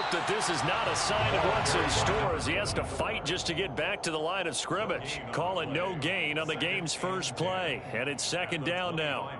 hope that this is not a sign of what's in store as he has to fight just to get back to the line of scrimmage. Call it no gain on the game's first play, and it's second down now.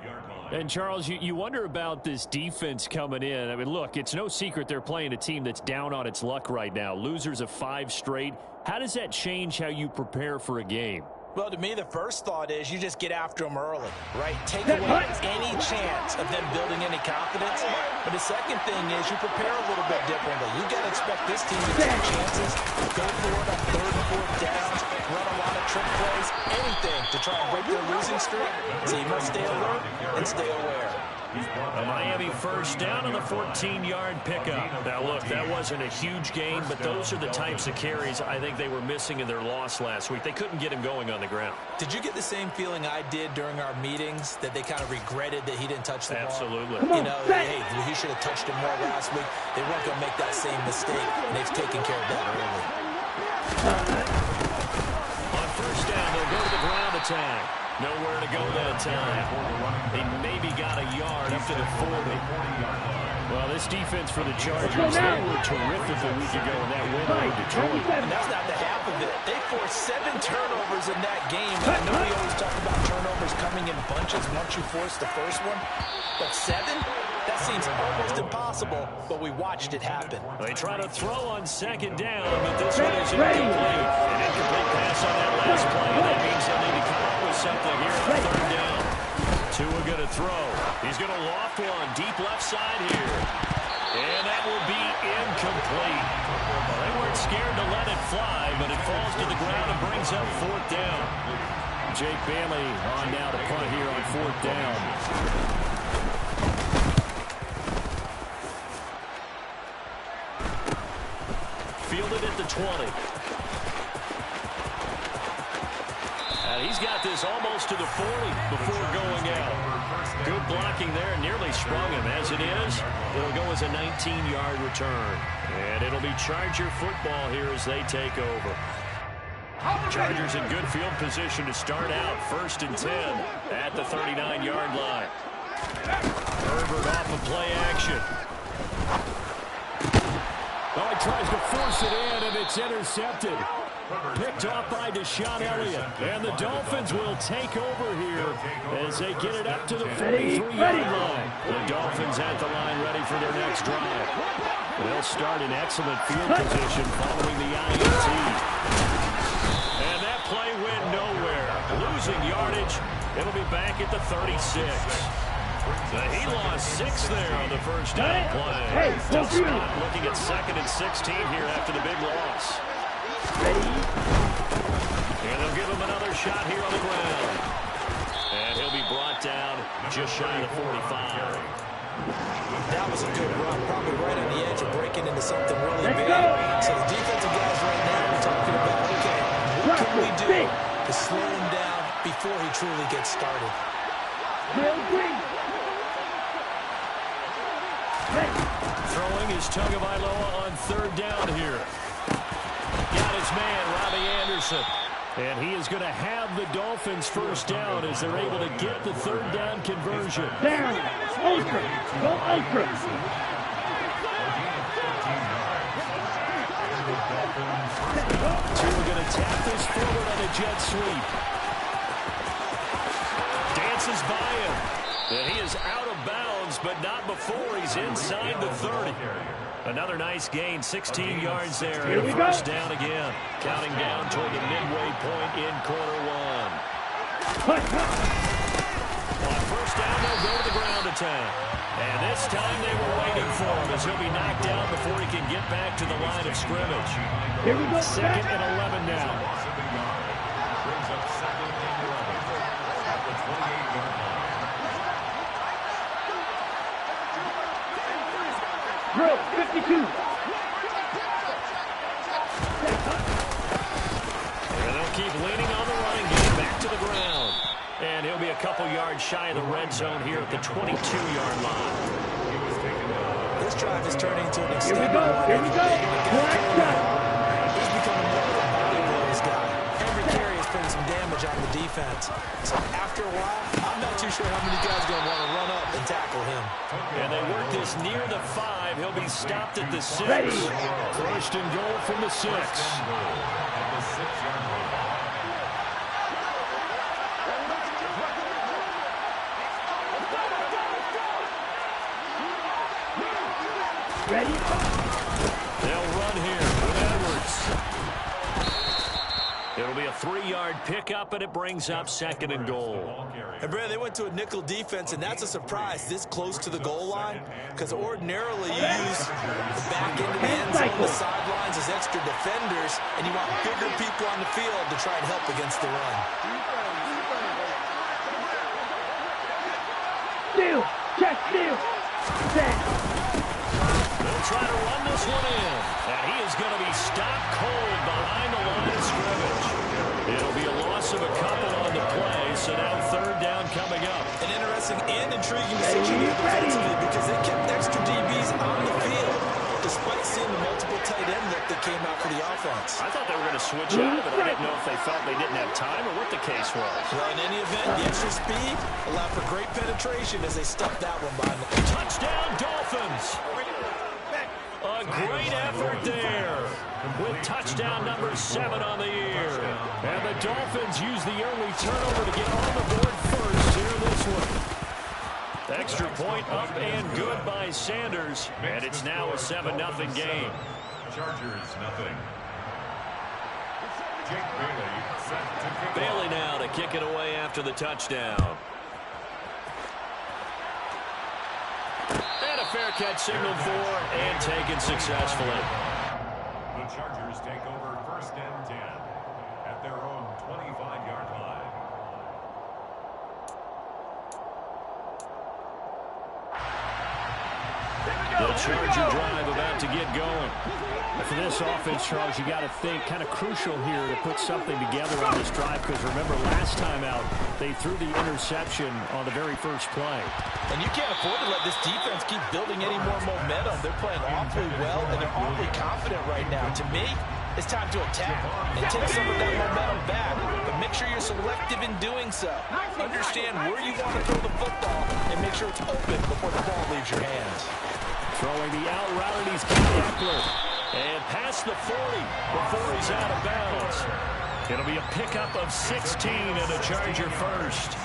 And, Charles, you wonder about this defense coming in. I mean, look, it's no secret they're playing a team that's down on its luck right now. Losers of 5 straight. How does that change how you prepare for a game? Well, to me, the first thought is you just get after them early, right? Take away any chance of them building any confidence. But the second thing is you prepare a little bit differently. You got to expect this team to take chances, go for it on 3rd and 4th downs, run a lot of trick plays, anything to try and break their losing streak. So you must stay alert and stay aware. A Miami first down on the 14-yard pickup. Now, look, that wasn't a huge gain, but those are the types of carries I think they were missing in their loss last week. They couldn't get him going on the ground. Did you get the same feeling I did during our meetings, that they kind of regretted that he didn't touch the ball? Absolutely. You know, hey, he should have touched it more last week. They weren't going to make that same mistake, and they've taken care of that early. On first down, they'll go to the ground attack. Nowhere to go that time. He maybe got a yard up to the 40. Well, this defense for the Chargers, they were terrific a week ago in that win over Detroit. And that's not the half of it. They forced 7 turnovers in that game. And I know we always talk about turnovers coming in bunches once you force the first one. But 7? That seems almost impossible, but we watched it happen. They try to throw on second down, but this one is incomplete. An incomplete pass on that last play. That means they'll need to come up with something here on 3rd down. Tua going to throw. He's going to loft one deep left side here. And that will be incomplete. Well, they weren't scared to let it fly, but it falls to the ground and brings up 4th down. Jake Bailey on now to punt here on 4th down. Fielded at the 20. And he's got this almost to the 40 before going out. Good blocking there, nearly sprung him. As it is, it'll go as a 19-yard return. And it'll be Charger football here as they take over. Chargers in good field position to start out. 1st and 10 at the 39-yard line. Herbert off of play action. Oh, he tries to force it in, and it's intercepted. Picked off by Deshaun Elliott. And the Dolphins will take over here as they get it up to the 43-yard line. The Dolphins at the line ready for their next drive. They'll start in excellent field position following the INT. And that play went nowhere. Losing yardage. It'll be back at the 36. He lost 6 there on the first down play. Tough spot looking at 2nd and 16 here after the big loss. And they'll give him another shot here on the ground. And he'll be brought down just shy of the 45. That was a good run, probably right on the edge of breaking into something really big. So the defensive guys right now are talking about, okay, what can we do to slow him down before he truly gets started? Throwing is Tagovailoa on 3rd down here. Got his man, Robbie Anderson. And he is going to have the Dolphins first down as they're able to get the 3rd down conversion. Down. Ultra. Go ultra. Tua going to tap this forward on a jet sweep. Dances by him. And he is out of bounds, but not before he's inside the 30. Another nice gain, 16 yards there, and a first down again. Counting down toward the midway point in quarter 1. On first down, they'll go to the ground attack. And this time they were waiting for him as he'll be knocked down before he can get back to the line of scrimmage. Here we go. 2nd and 11 now. Drill 52. And they'll keep leaning on the running game back to the ground. And he'll be a couple yards shy of the red zone here at the 22-yard line. This drive is turning into an extended one. Here we go. He's becoming more of a body blows guy. Every carry is putting some damage on the the defense. So after a while, I'm not too sure how many guys are going to want to run up and tackle him. And they work this near the 5. He'll be stopped at the 6. First and goal from the 6. Ready? They'll run here with Edwards. It'll be a 3-yard pickup, and it brings up 2nd and goal. And Brad, they went to a nickel defense, and that's a surprise this close to the goal line, because ordinarily you use the back end of the end zone, the sidelines as extra defenders, and you want bigger people on the field to try and help against the run. Steal! Check steal! Set! They'll try to run this one in, and he is going to be stopped cold behind the line of scrimmage. It'll be a loss of a couple on the play, so now 3rd down coming up. An interesting and intriguing decision here defensively because they kept extra DBs on the field despite seeing the multiple tight end look that came out for the offense. I thought they were going to switch out, but I didn't know if they felt they didn't have time or what the case was. Well, in any event, the extra speed allowed for great penetration as they stuffed that one behind the... Touchdown, Dolphins! A great effort there with touchdown number 7 on the year. And the Dolphins use the early turnover to get on the board first here in this one. Extra point up and good by Sanders. And it's now a 7-0 game. Chargers, nothing. Bailey now to kick it away after the touchdown. And a fair catch signaled for and taken successfully. The Chargers take over 1st and 10 at their own 25-yard line. The Charger drive about to get going. For this offense, Charles, you got to think kind of crucial here to put something together on this drive because remember last time out they threw the interception on the very first play. And you can't afford to let this defense keep building any more momentum. They're playing awfully well and they're awfully confident right now. To me, it's time to attack and take some of that momentum back, but make sure you're selective in doing so. Understand where you want to throw the football and make sure it's open before the ball leaves your hands. Throwing the out route, and he's got Eckler. And past the 40 before he's out of bounds. It'll be a pickup of 16 and a Charger first.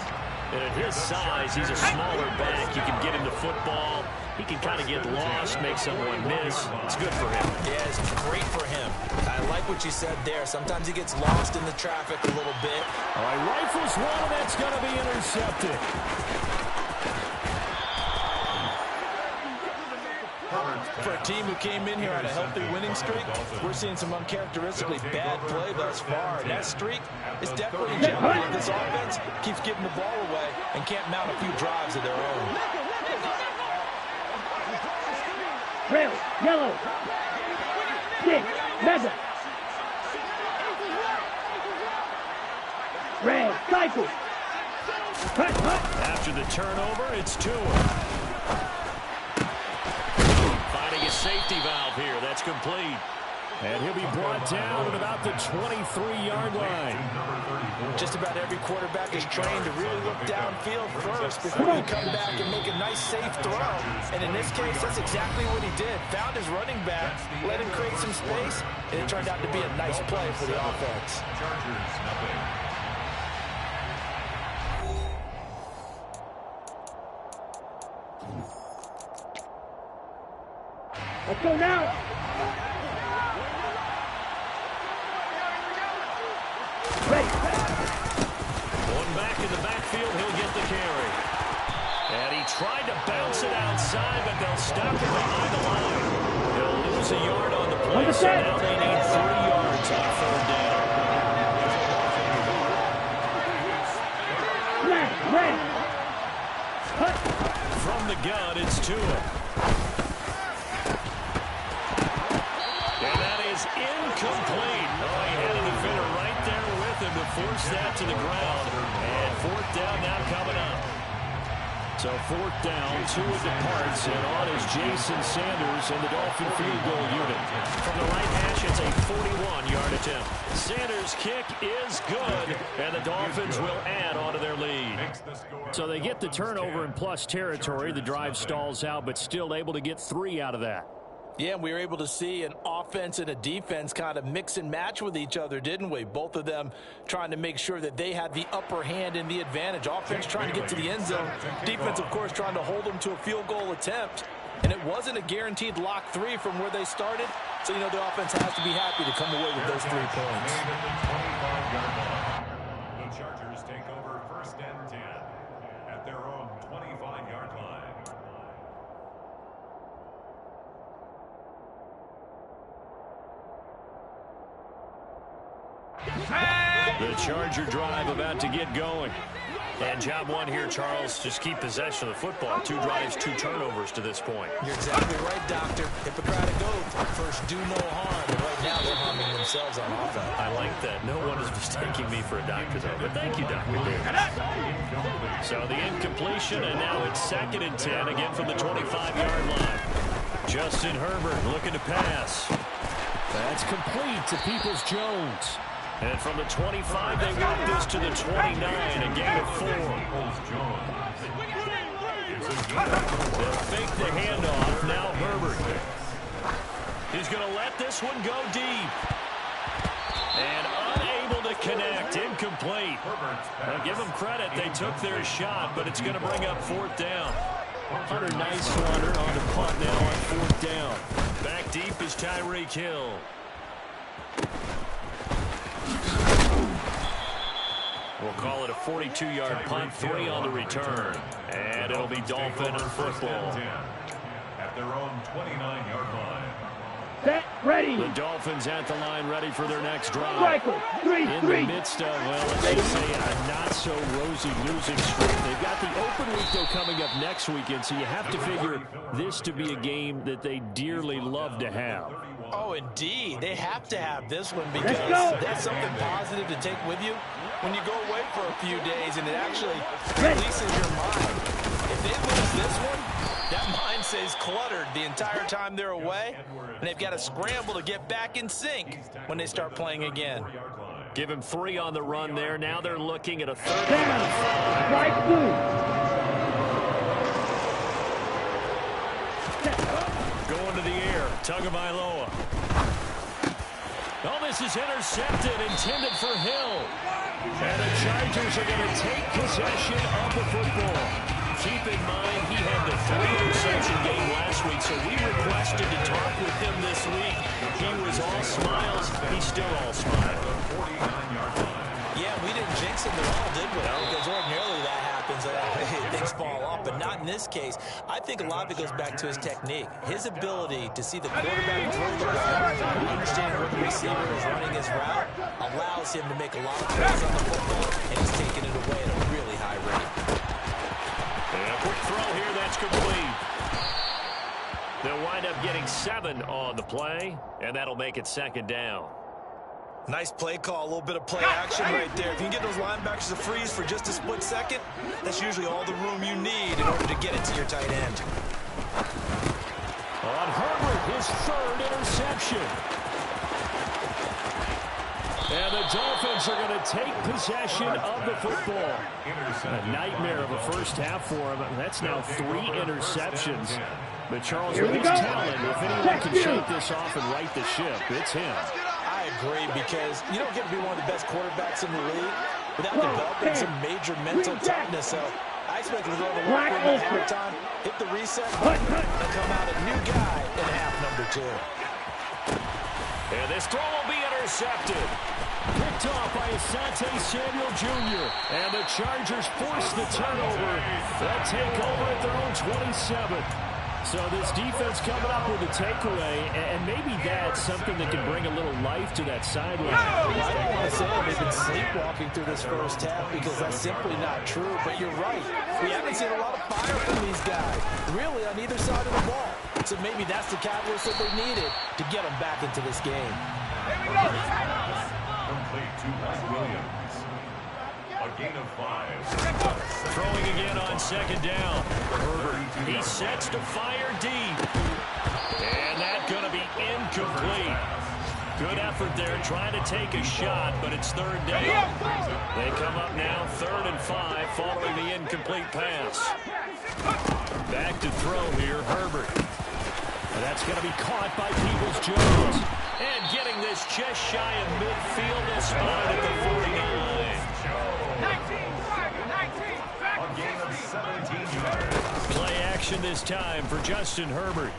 And at his size, he's a smaller back. You can get him the football. He can kind of get lost, make someone miss. It's good for him. Yeah, it's great for him. I like what you said there. Sometimes he gets lost in the traffic a little bit. All right, rifles one, and that's going to be intercepted. For a team who came in here on a healthy winning streak, we're seeing some uncharacteristically bad play thus far. And that streak is definitely in jeopardy if this offense keeps giving the ball away and can't mount a few drives of their own. Trail, yellow. Stick, mega. Red, cycle. Hut, hut. After the turnover, it's Tua. Finding a safety valve here. That's complete. And he'll be brought down at about the 23-yard line. Just about every quarterback is trained to really look downfield first before you come back and make a nice, safe throw. And in this case, that's exactly what he did. Found his running back, let him create some space, and it turned out to be a nice play for the offense. Chargers, nothing. Let's go now. Ready. Going back in the backfield, he'll get the carry. And he tried to bounce it outside, but they'll stop him behind the line. They'll lose a yard on the play, so now they need 3 yards on 3rd down. Red. Hut. From the gun, it's Tua. And that is incomplete. Oh, he had a defender right there with him to force that to the ground. And 4th down now coming up. So 4th down, 2 departs, and on is Jason Sanders and the Dolphin field goal unit. From the right hash, it's a 41-yard attempt. Sanders' kick is good, and the Dolphins will add on to their lead. So they get the turnover in plus territory. The drive stalls out, but still able to get 3 out of that. Yeah, we were able to see an offense and a defense kind of mix and match with each other, didn't we? Both of them trying to make sure that they had the upper hand and the advantage. Offense trying to get to the end zone. Defense, of course, trying to hold them to a field goal attempt. And it wasn't a guaranteed lock 3 from where they started. So, you know, the offense has to be happy to come away with those 3 points. The Chargers take over 1st and 10 at their own 25-yard line. The Charger drive about to get going. And job one here, Charles, just keep possession of the football. 2 drives, 2 turnovers to this point. You're exactly right, Doctor. Hippocratic oath. First, do no harm. And right now, they're harming themselves on offense. I like that. No one is mistaking me for a doctor, though. But thank you, Dr. Davis. So the incompletion, and now it's 2nd and 10, again from the 25-yard line. Justin Herbert looking to pass. That's complete to Peoples-Jones. And from the 25, they work this to the 29, a gain of 4. They'll fake the handoff. Now Herbert. He's going to let this one go deep. And unable to connect. Incomplete. Now give them credit. They took their shot, but it's going to bring up 4th down. Hunter Nice-Runner on the punt now on 4th down. Back deep is Tyreek Hill. We'll call it a 42-yard punt, 3 on the return. And it'll be Dolphin football. At their own 29-yard line. Set, ready. The Dolphins at the line, ready for their next drive. Striker, 3, In the midst of, well, let's just say a not-so-rosy losing streak. They've got the open week, though, coming up next weekend, so you have to figure this to be a game that they dearly love to have. Oh, indeed. They have to have this one because that's something positive to take with you when you go away for a few days, and it actually releases your mind. If they lose this one, that mind stays cluttered the entire time they're away, and they've got to scramble to get back in sync when they start playing again. Give him 3 on the run there. Now they're looking at a 3rd Down. Strike 2. Going to the air. Tagovailoa. Oh, this is intercepted, intended for Hill. And the Chargers are going to take possession of the football. Keep in mind, he had the 3-interception game last week, so we requested to talk with him this week. He was all smiles. He's still all smiles. Yeah, we didn't jinx him at all, did we? No. Because ordinarily that happens. Things fall off, but not in this case. I think a lot of it goes back to his technique. His ability to see the quarterback throw the ball, understand where the receiver is running his route, allows him to make a lot of plays on the football, and he's taking it away at a really high rate. And a quick throw here, that's complete. They'll wind up getting 7 on the play, and that'll make it 2nd down. Nice play call, a little bit of play action right there. If you can get those linebackers to freeze for just a split second, that's usually all the room you need in order to get it to your tight end. On Herbert, his 3rd interception. And the Dolphins are going to take possession of the football. A nightmare of a first half for him. That's now 3 interceptions. But Charles, with his talent, if anyone can shake this off and right the ship, it's him. I agree, because you don't get to be one of the best quarterbacks in the league without developing some major mental toughness. So I expect him to go to the locker room at halftime, hit the reset button, and come out a new guy in half number 2. And this throw will be intercepted. Picked off by Asante Samuel Jr. And the Chargers force the turnover. They'll take over at their own 27. So this defense coming up with a takeaway, and maybe that's something that can bring a little life to that sideline. I don't want to say they've been sleepwalking through this first half because that's simply not true, but you're right. We haven't seen a lot of fire from these guys, really, on either side of the ball. So maybe that's the catalyst that they needed to get them back into this game. Complete to Mike Williams. A gain of 5. Throwing again on second down. Herbert, he sets to fire deep. And that's going to be incomplete. Good effort there trying to take a shot, but it's third down. They come up now 3rd and 5 following the incomplete pass. Back to throw here, Herbert. And that's going to be caught by Peoples-Jones. And getting this just shy of midfield and spotted at the 49. A gain of 17 yards. Play action this time for Justin Herbert.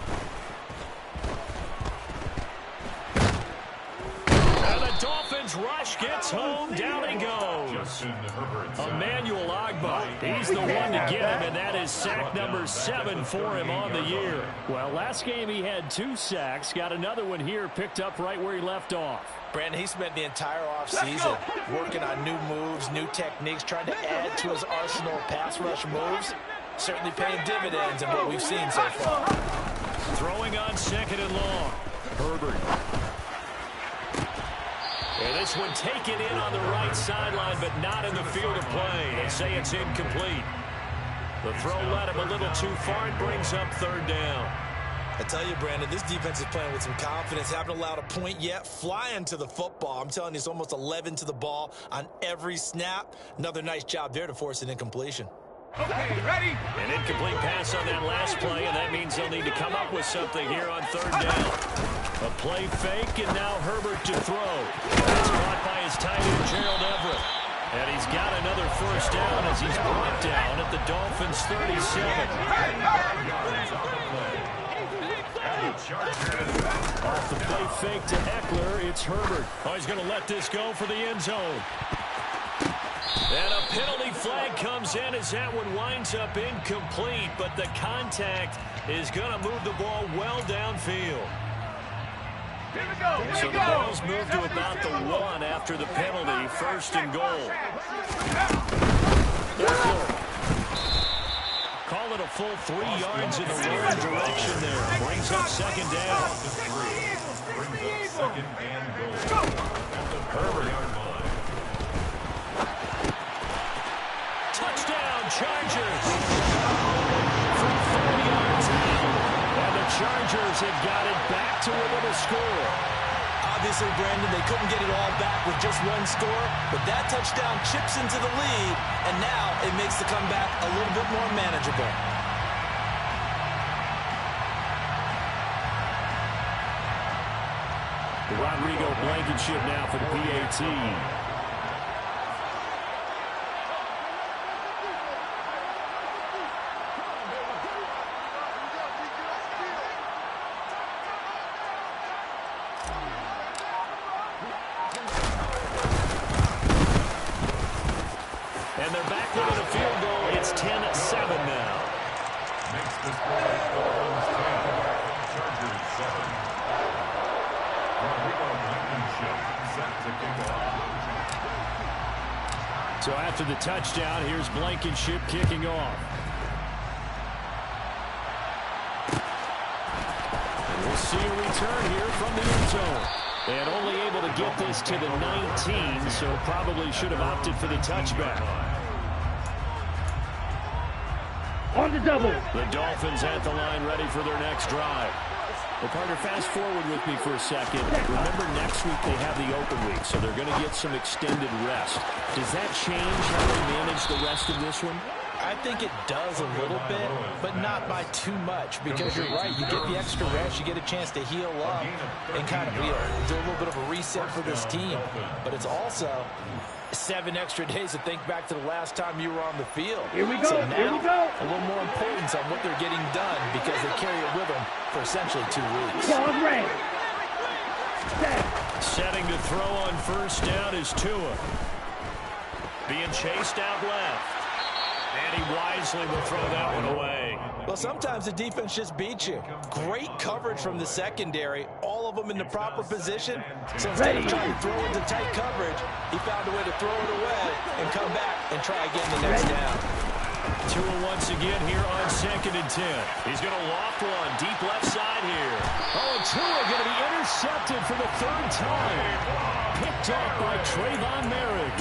Dolphins rush, gets home, down he goes. Emmanuel Ogbah, he's the one to get him, and that is sack number 7 for him on the year. Well, last game he had 2 sacks, got another one here, picked up right where he left off. Brandon, he spent the entire offseason working on new moves, new techniques, trying to add to his arsenal of pass rush moves. Certainly paying dividends in what we've seen so far. Throwing on 2nd and long. Herbert. And this one taken in on the right sideline, but not in the field of play. They say it's incomplete. The throw led him a little too far. It brings up 3rd down. I tell you, Brandon, this defense is playing with some confidence. Haven't allowed a point yet. Flying to the football. I'm telling you, it's almost 11 to the ball on every snap. Another nice job there to force an incompletion. Okay, ready? An incomplete pass on that last play, and that means they'll need to come up with something here on 3rd down. A play fake, and now Herbert to throw. That's caught by his tight end, Gerald Everett. And he's got another 1st down as he's brought down at the Dolphins' 37. Off the play fake to Eckler, it's Herbert. Oh, he's going to let this go for the end zone. And a penalty flag comes in as that one winds up incomplete, but the contact is going to move the ball well downfield. So the ball's moved to about the 1 after the penalty. 1st and goal. Call it a full 3 yards in the wrong direction there. Brings up 2nd down. Brings up 2nd and goal. Herbert. Touchdown, Chargers. From 30 yards out. And the Chargers have got it back to within a score. Obviously, Brandon, they couldn't get it all back with just 1 score, but that touchdown chips into the lead, and now it makes the comeback a little bit more manageable. Rodrigo Blankenship now for the PAT. And they're back within a field goal. It's 10-7 now. Makes this play Dolphins 10, Chargers 7. Rodrigo Blankenship set to kick off. So after the touchdown, here's Blankenship kicking off. And we'll see a return here from the end zone. And only able to get this to the 19, so probably should have opted for the touchback. On the double. The Dolphins at the line ready for their next drive. Well, partner, fast forward with me for a second. Remember, next week they have the open week, so they're going to get some extended rest. Does that change how they manage the rest of this one? I think it does a little bit, but not by too much, because you're right. You get the extra rest, you get a chance to heal up and kind of do a little bit of a reset for this team. But it's also 7 extra days to think back to the last time you were on the field. Here we go, so now, here we go. a little more importance on what they're getting done because they carry it with them for essentially 2 weeks. Ball ready. Setting to throw on 1st down is Tua. Being chased out left. And he wisely will throw that one away. Well, sometimes the defense just beats you. Great coverage from the secondary, all of them in the proper position. So instead of trying to throw into tight coverage, he found a way to throw it away and come back and try again the next down. Tua once again here on 2nd and 10. He's going to loft one deep left side here. Oh, and Tua going to be intercepted for the 3rd time. Picked off by Trayvon Merrick.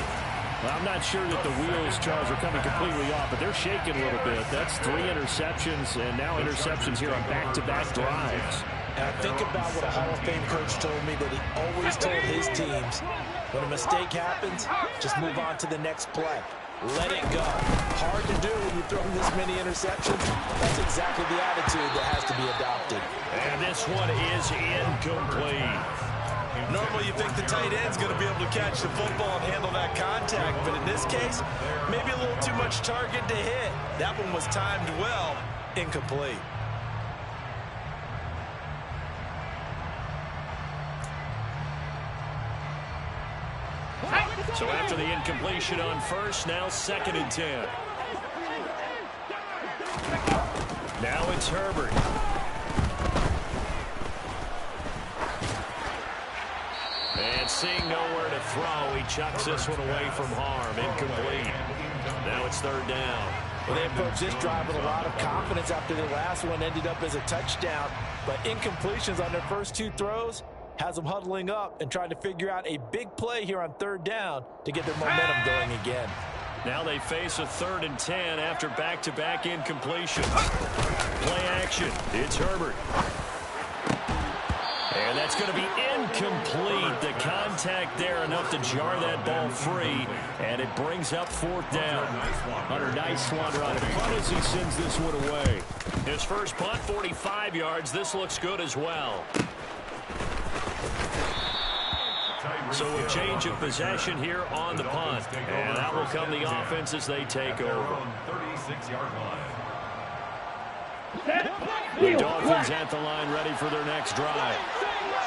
Well, I'm not sure that the wheels, Charles, are coming completely off, but they're shaking a little bit. That's 3 interceptions, and now interceptions here on back-to-back drives. And I think about what a Hall of Fame coach told me, that he always told his teams, when a mistake happens, just move on to the next play. Let it go. Hard to do when you throw this many interceptions. That's exactly the attitude that has to be adopted. And this one is incomplete. Normally you think the tight end's going to be able to catch the football and handle that contact, but in this case, maybe a little too much target to hit. That one was timed well. Incomplete. So after the incompletion on first, now 2nd and 10. Now it's Herbert. And seeing nowhere to throw, he chucks this one away from harm. Incomplete. Now it's 3rd down. Well, they approached this drive with a lot of confidence after the last one ended up as a touchdown. But incompletions on their first 2 throws has them huddling up and trying to figure out a big play here on 3rd down to get their momentum going again. Now they face a 3rd and 10 after back-to-back incompletions. Play action. It's Herbert. And that's going to be incomplete. The contact there enough to jar that ball free, and it brings up 4th down. Hunter, nice one run. Punt as he sends this one away. His first punt, 45 yards. This looks good as well. So a change of possession here on the punt. And that will come the offense as they take over. 36-yard line. The Dolphins at the line ready for their next drive.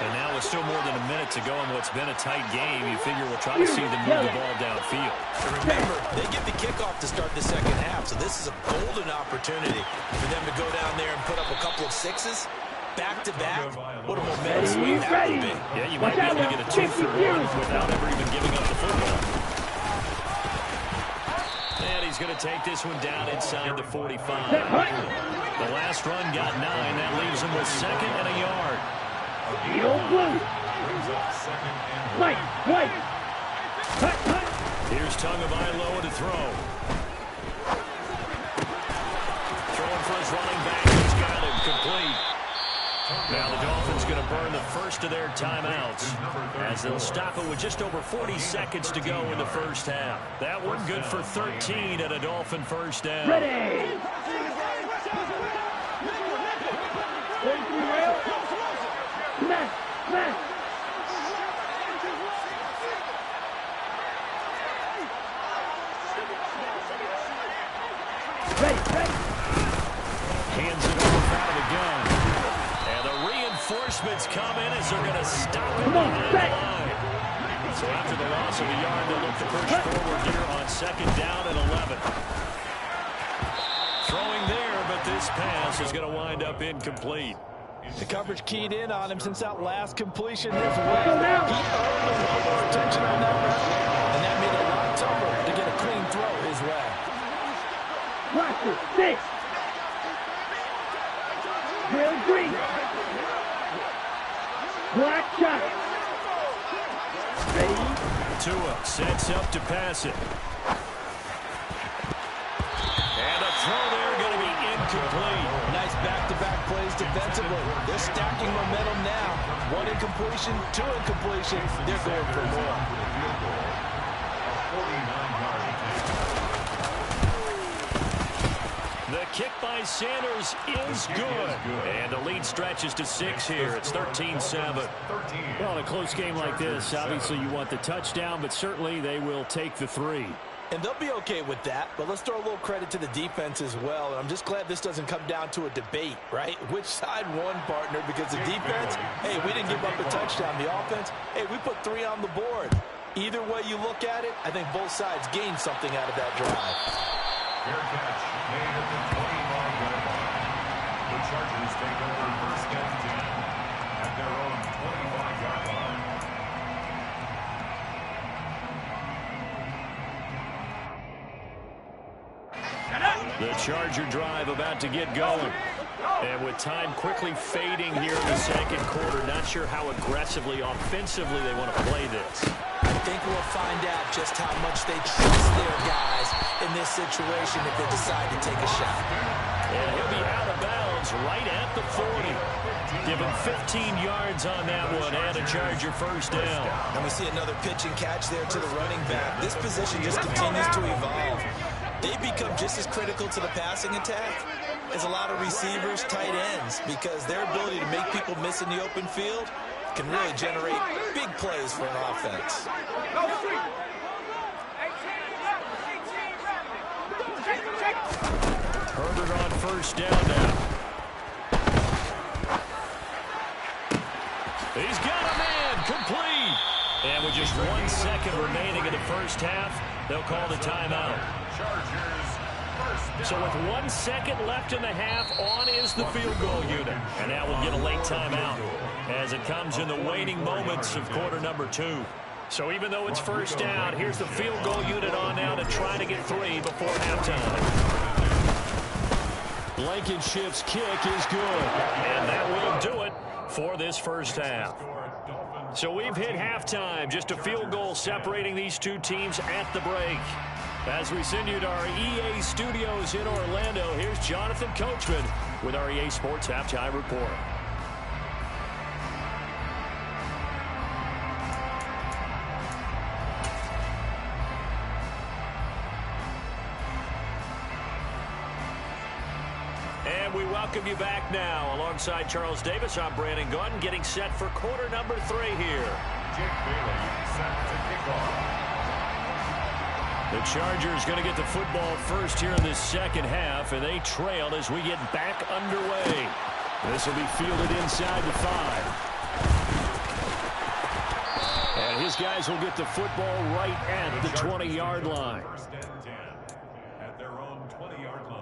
And now with still more than a minute to go in what's been a tight game, you figure we'll try to see them move the ball downfield. And remember, they get the kickoff to start the 2nd half, so this is a golden opportunity for them to go down there and put up a couple of 6s. Back-to-back, what a momentum swing that would be. Yeah, you might be able to get a 2-for-1 without ever even giving up the football. And he's going to take this one down inside the 45. The last run got 9. That leaves him with 2nd and a yard. Here's Tagovailoa to throw. Throwing for his running back. He's got him complete. Now the Dolphins going to burn the first of their timeouts as they'll stop it with just over 40 seconds to go in the first half. That one good for 13 at a Dolphin first down. Ready. Smash. Ready. Hands it off out of the gun. And the reinforcements come in as they're going to stop it behind the line. So after the loss of a yard, they'll look to push forward here on 2nd down and 11. Throwing there, but this pass is going to wind up incomplete. The coverage keyed in on him since that last completion this way. He earned a lot more attention on that route, and that made it a lot tougher to get a clean throw his way. Watch it. 6. Drill green. Black shot. Ready. Tua sets up to pass it. And a throw there going to be incomplete. Nice back-to-back plays defensively. They're stacking momentum now. 1 incompletion, 2 incompletions. They're going for more. The kick by Sanders is good. And the lead stretches to 6 here. It's 13-7. Well, in a close game like this, obviously you want the touchdown, but certainly they will take the 3. And they'll be okay with that, but let's throw a little credit to the defense as well. And I'm just glad this doesn't come down to a debate, right? Which side won, partner? Because the defense, hey, we didn't give up a touchdown. The offense, hey, we put 3 on the board. Either way you look at it, I think both sides gained something out of that drive. Fair catch made at the 25-yard line. The Chargers take over 1st and 10 at their own 25-yard line. The Charger drive about to get going. And with time quickly fading here in the 2nd quarter, not sure how aggressively, offensively they want to play this. think we'll find out just how much they trust their guys in this situation if they decide to take a shot. And he'll be out of bounds right at the 40. Give him 15 yards on that one and a Charger first down. And we see another pitch and catch there to the running back. This position just continues to evolve. They become just as critical to the passing attack as a lot of receivers, tight ends, because their ability to make people miss in the open field can really generate big plays for an offense. Herbert on first down now. He's got a man, complete. And with just 1 second remaining in the first half, they'll call the timeout. So with 1 second left in the half, on is the field goal unit. And that will get a late timeout as it comes in the waning moments of quarter number 2. So even though it's first down, here's the field goal unit on now to try to get 3 before halftime. Blankenship's kick is good. And that will do it for this first half. So we've hit halftime. Just a field goal separating these two teams at the break. As we send you to our EA studios in Orlando, here's Jonathan Coachman with our EA Sports Halftime Report. And we welcome you back now. Alongside Charles Davis, I'm Brandon Gordon, getting set for quarter number 3 here. Jake Bailey set to kick off. The Chargers going to get the football first here in this second half, and they trail as we get back underway. This will be fielded inside the 5. And his guys will get the football right at the 20-yard line. First and 10 at their own 20-yard line.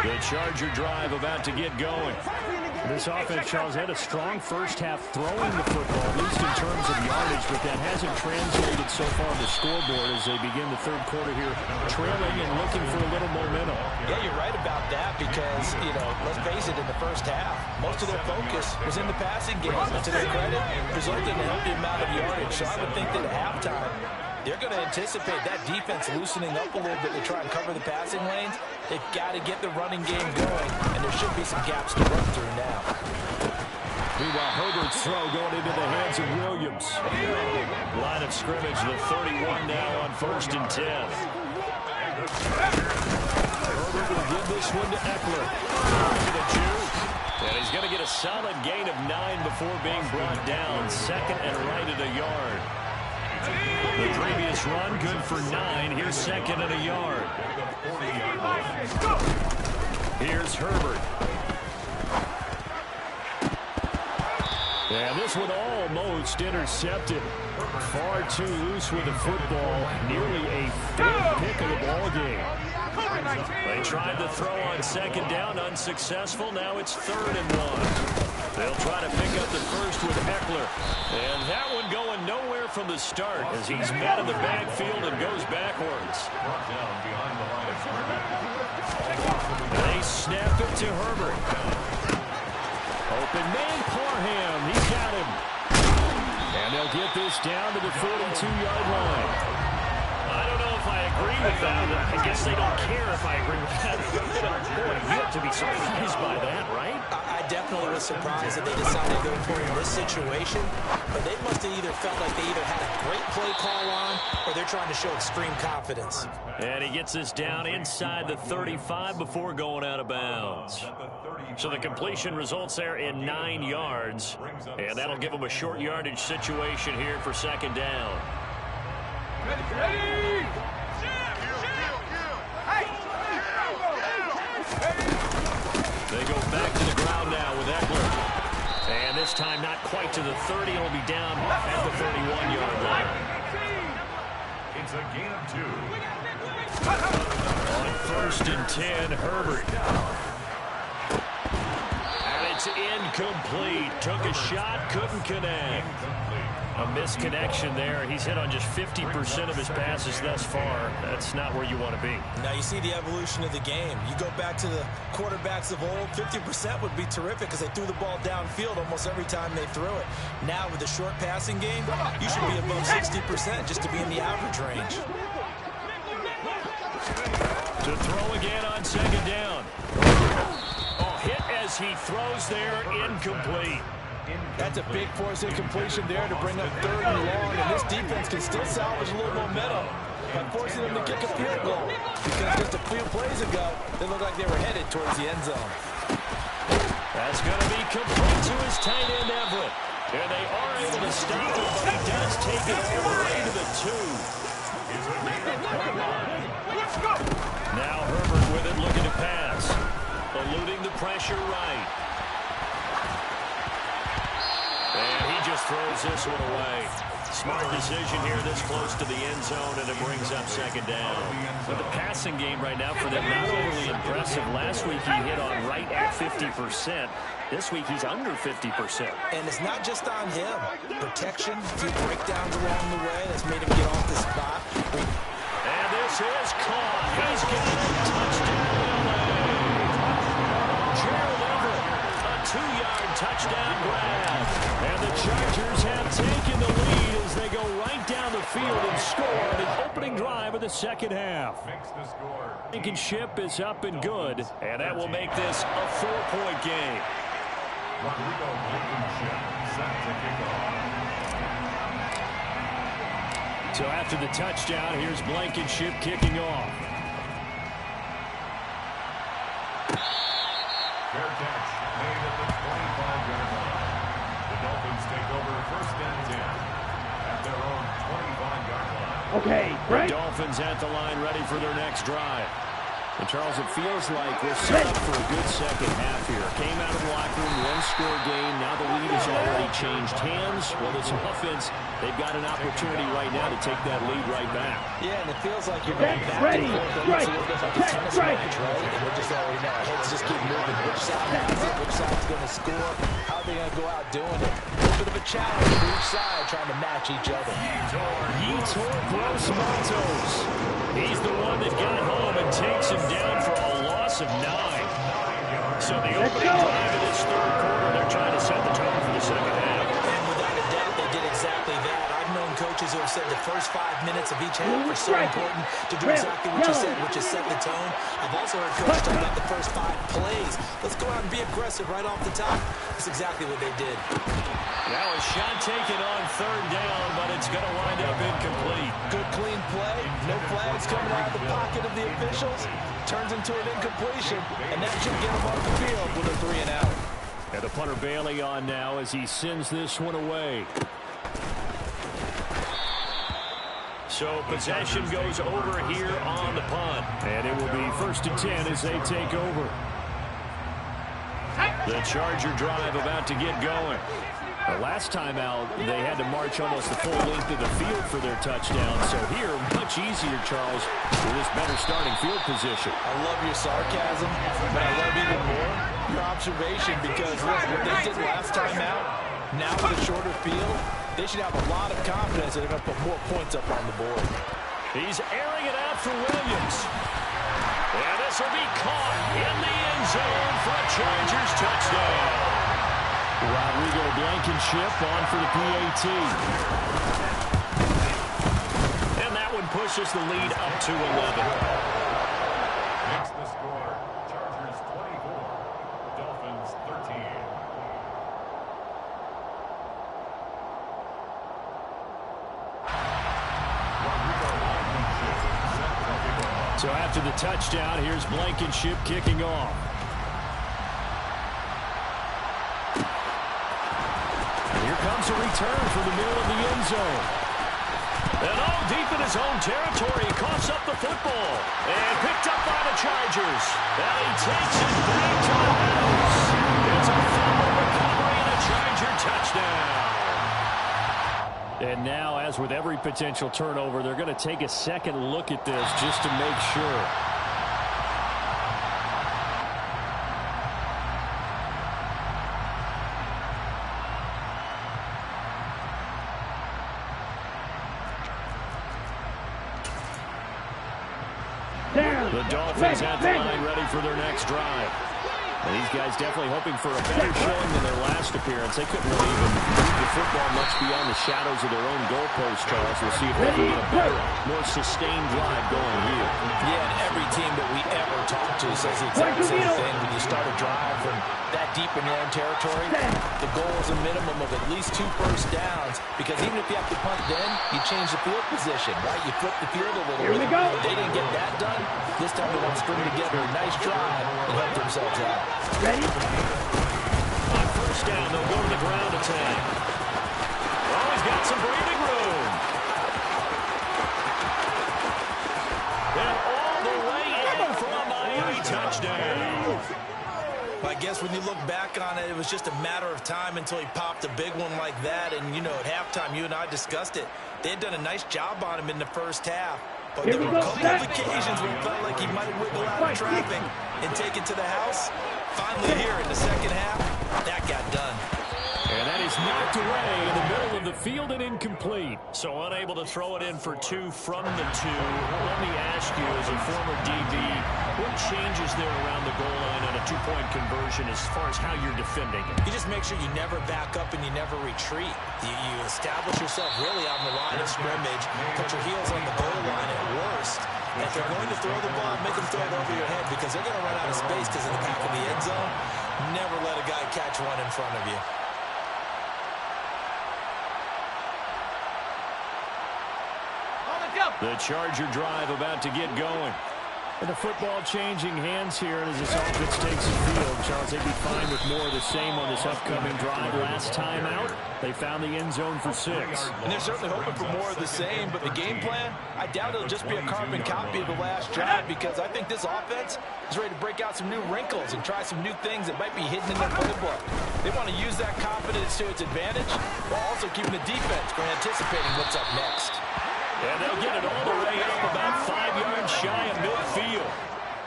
The Charger drive about to get going. This offense, Charles, had a strong first half throwing the football, at least in terms of yardage, but that hasn't translated so far on the scoreboard as they begin the third quarter here, trailing and looking for a little momentum. Yeah, you're right about that because, let's face it, in the first half, most of their focus was in the passing game. And to their credit, resulted in a healthy amount of yardage. So I would think that at halftime, they're going to anticipate that defense loosening up a little bit to try and cover the passing lanes. They've got to get the running game going, and there should be some gaps to run through now. Meanwhile, Herbert's throw going into the hands of Williams. Line of scrimmage, the 31 now on first and 10. Herbert will give this one to Eckler. To the juke. And he's going to get a solid gain of 9 before being brought down. Second and right at a yard. The previous run, good for 9. Here's second and a yard. Here's Herbert. And this one almost intercepted. Far too loose with the football. Nearly a 4th pick of the ball game. They tried to throw on second down, unsuccessful. Now it's 3rd and 1. They'll try to pick up the first with Eckler. And that one going nowhere from the start as he's met in the backfield and goes backwards. Brought down behind the line of scrimmage. They snap it to Herbert. Open man, Parham. He's got him. And they'll get this down to the 42-yard line. I don't know if I agree with that. I guess they don't care if I agree with that. Boy, you have to be surprised by that, right? I definitely was surprised that they decided to go for it in this situation, but they must have either felt like they either had a great play call on or they're trying to show extreme confidence. And he gets this down inside the 35 before going out of bounds. So the completion results there in 9 yards, and that'll give them a short yardage situation here for second down. Ready! They go back to the ground now with Eckler. And this time not quite to the 30. He'll be down at the 31-yard line. It's a gain of 2. On first and 10, Herbert. And it It's incomplete. Took a shot, couldn't connect. A misconnection there. He's hit on just 50% of his passes thus far. That's not where you want to be. Now you see the evolution of the game. You go back to the quarterbacks of old, 50% would be terrific because they threw the ball downfield almost every time they threw it. Now with the short passing game, you should be above 60% just to be in the average range. To throw again on second down. Oh, hit as he throws there, incomplete. That's a big force incompletion there to bring up 3rd and long, and this defense can still salvage a little momentum by forcing them to kick a field goal. Because just a few plays ago, they looked like they were headed towards the end zone. That's going to be complete to his tight end, Everett. And they are able to stop it, but he does take it all the way to the 2. Now Herbert with it, looking to pass. Eluding the pressure right. And he just throws this one away. Smart decision here this close to the end zone, and it brings up second down. But the passing game right now for them, not overly impressive. Last week he hit on right at 50%. This week he's under 50%. And it's not just on him. Protection, a few breakdowns along the way that's made him get off the spot. And this is caught. He's got a touchdown. Gerald Everett, a 2-yard touchdown grab. And the Chargers have taken the lead as they go right down the field and score on the opening drive of the second half. Blankenship is up and good, and that will make this a 4-point game. Rodrigo Blankenship set to kick off. So after the touchdown, here's Blankenship kicking off. Fair catch made at the 25-yard line. The Dolphins take over 1st and 10 at their own 25-yard line. Okay, right. The Dolphins at the line ready for their next drive. And Charles, it feels like we're set up for a good second half here. Came out of the locker room, 1-score game. Now the lead has already changed hands. Well, this offense, they've got an opportunity right now to take that lead right back. Yeah, and it feels like you're going back and forth. It's a little bit like a tennis match, right? And we're just already know. Let's just keep moving. Which side has it? Which side's going to score? How are they going to go out doing it? A little bit of a challenge for each side trying to match each other. Yetur Gross-Matos. He's the one that got home and takes him down for a loss of 9. So the opening drive of this 3rd quarter, they're trying to set the tone for the second half. And without a doubt, they did exactly that. I've known coaches who have said the first 5 minutes of each half are so important to do exactly what you said, which is set the tone. I've also heard coaches talk about the first 5 plays. Let's go out and be aggressive right off the top. That's exactly what they did. Now a shot taken on 3rd down, but it's going to wind up incomplete. Good clean play. No flags coming out of the pocket of the officials. Turns into an incompletion, and that should get him off the field with a 3-and-out. And the punter Bailey on now as he sends this one away. So possession goes over here on the punt. And it will be 1st and 10 as they take over. The Charger drive about to get going. The last time out, they had to march almost the full length of the field for their touchdown. So here, much easier, Charles, with this better starting field position. I love your sarcasm, but I love even more your observation because, look, what they did last time out, now with a shorter field, they should have a lot of confidence that they're going to put more points up on the board. He's airing it out for Williams. And this will be caught in the end zone for a Chargers touchdown. Rodrigo Blankenship on for the PAT. And that one pushes the lead up to 11. Makes the score. Chargers 24, Dolphins 13. So after the touchdown, here's Blankenship kicking off. Comes a return from the middle of the end zone. And deep in his own territory, he coughs up the football. And picked up by the Chargers. And he takes it back to the house. It's a fumble recovery and a Charger touchdown. And now, as with every potential turnover, they're going to take a second look at this just to make sure. The Dolphins at the line ready for their next drive. And these guys definitely hoping for a better showing than their last appearance. They couldn't really even move the football much beyond the shadows of their own goalpost, Charles. We'll see if they can get a better, more sustained drive going here. Yeah, and every team that we ever talk to says the exact same thing. When you start a drive from that deep in your own territory, the goal is a minimum of at least 2 first downs, because even if you have to punt then, you change the field position, right? You flip the field a little bit. Here we go. If they didn't get that done, this time they want to string together a nice drive and help themselves out. Ready? On first down, they'll go to the ground attack. Oh, he's got some breathing room. And all the way in for a Miami touchdown. I guess when you look back on it, it was just a matter of time until he popped a big one like that. And, you know, at halftime, you and I discussed it. They had done a nice job on him in the first half. But there were a couple of occasions where it felt like he might wiggle out of traffic and take it to the house. Finally here in the second half, that got done. And that is knocked away in the middle of the field and incomplete. So unable to throw it in for 2 from the 2. Let me ask you, as a former DB, what changes there around the goal line on a 2-point conversion as far as how you're defending it? You just make sure you never back up and you never retreat. You establish yourself really on the line of scrimmage, put your heels on the goal line at worst. And if they're going to throw the ball, make them throw it over your head, because they're going to run out of space because of the back of the end zone. Never let a guy catch one in front of you. The Charger drive about to get going. And the football changing hands here as this offense takes the field. Charles, they'd be fine with more of the same on this upcoming drive. Last time out, they found the end zone for 6. And they're certainly hoping for more of the same, but the game plan, I doubt it'll just be a carbon copy of the last drive, because I think this offense is ready to break out some new wrinkles and try some new things that might be hidden in their playbook. They want to use that confidence to its advantage while also keeping the defense from anticipating what's up next. And they'll get it all the way up about 5 yards shy of midfield.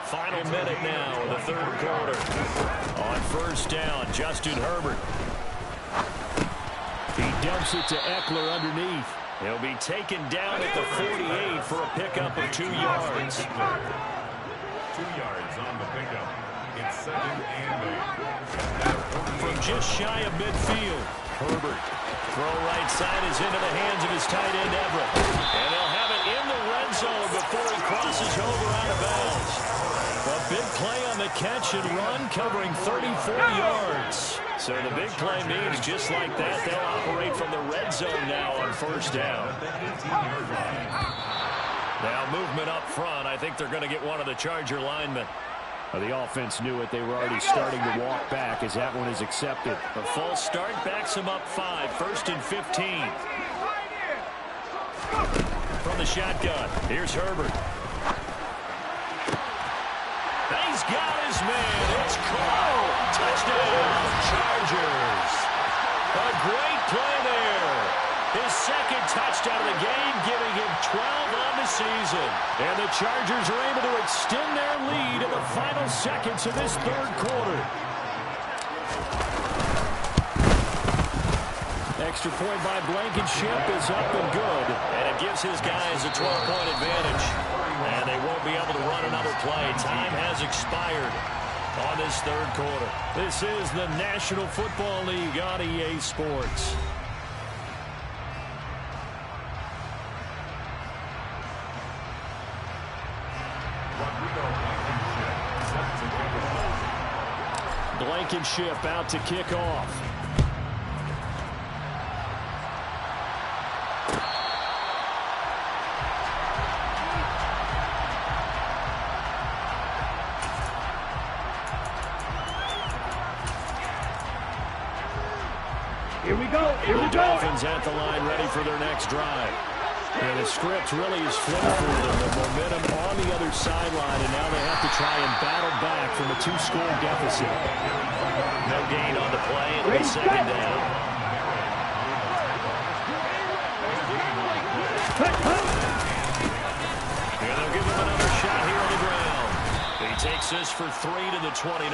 Final minute now of the third quarter. On first down, Justin Herbert. He dumps it to Eckler underneath. He'll be taken down at the 48 for a pickup of 2 yards. 2 yards on the pickup. It's 2nd and 8. From just shy of midfield, Herbert. Throw right side is into the hands of his tight end, Everett. And they'll have it in the red zone before he crosses over out of bounds. A big play on the catch and run, covering 34 yards. So the big play means just like that, they'll operate from the red zone now on first down. Now movement up front. I think they're going to get one of the Charger linemen. The offense knew it. They were already starting to walk back as that one is accepted. A false start backs him up 5. 1st and 15. From the shotgun, here's Herbert. He's got his man. It's Cole. Touchdown, Chargers. A great play there. His 2nd touchdown of the game, giving him 12 on the season. And the Chargers are able to extend their lead in the final seconds of this third quarter. Extra point by Blankenship is up and good. And it gives his guys a 12-point advantage. And they won't be able to run another play. Time has expired on this third quarter. This is the National Football League on EA Sports. Blankenship out to kick off. Here we go. Here we The go. Dolphins at the line ready for their next drive. And the script really is flipped for them. The momentum on the other sideline, and now they have to try and battle back from a 2-score deficit. No gain on the play. It'll be 2nd down. And they'll give him another shot here on the ground. He takes this for 3 to the 29.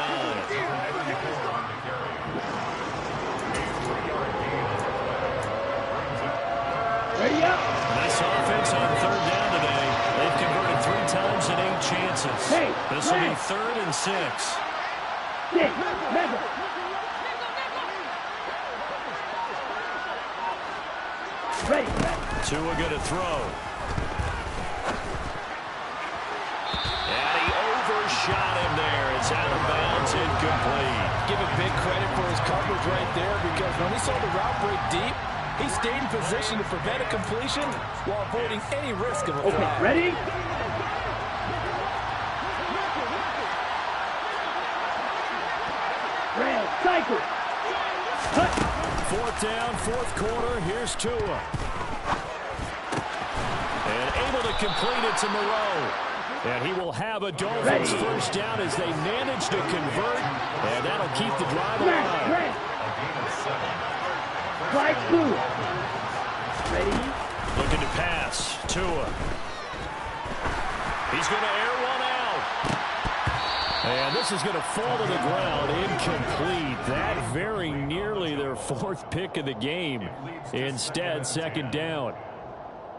Ready up. Nice offense on 3rd down today. They've converted 3 times and 8 chances. This will be 3rd and 6. Ready. Tua going to throw. And he overshot him there. It's out of bounds, incomplete. Give him big credit for his coverage right there, because when he saw the route break deep, he stayed in position to prevent a completion while avoiding any risk of a flag. Okay, ready? Rail, cycle. Cut. 4th down, 4th quarter. Here's Tua. And able to complete it to Moreau. And he will have a Dolphins first down as they manage to convert. And that'll keep the drive alive. Red. Flag blue. Ready? Looking to pass. Tua. He's going to air one out. And this is going to fall to the ground. Incomplete. That very nearly their 4th pick of the game. Instead, 2nd down.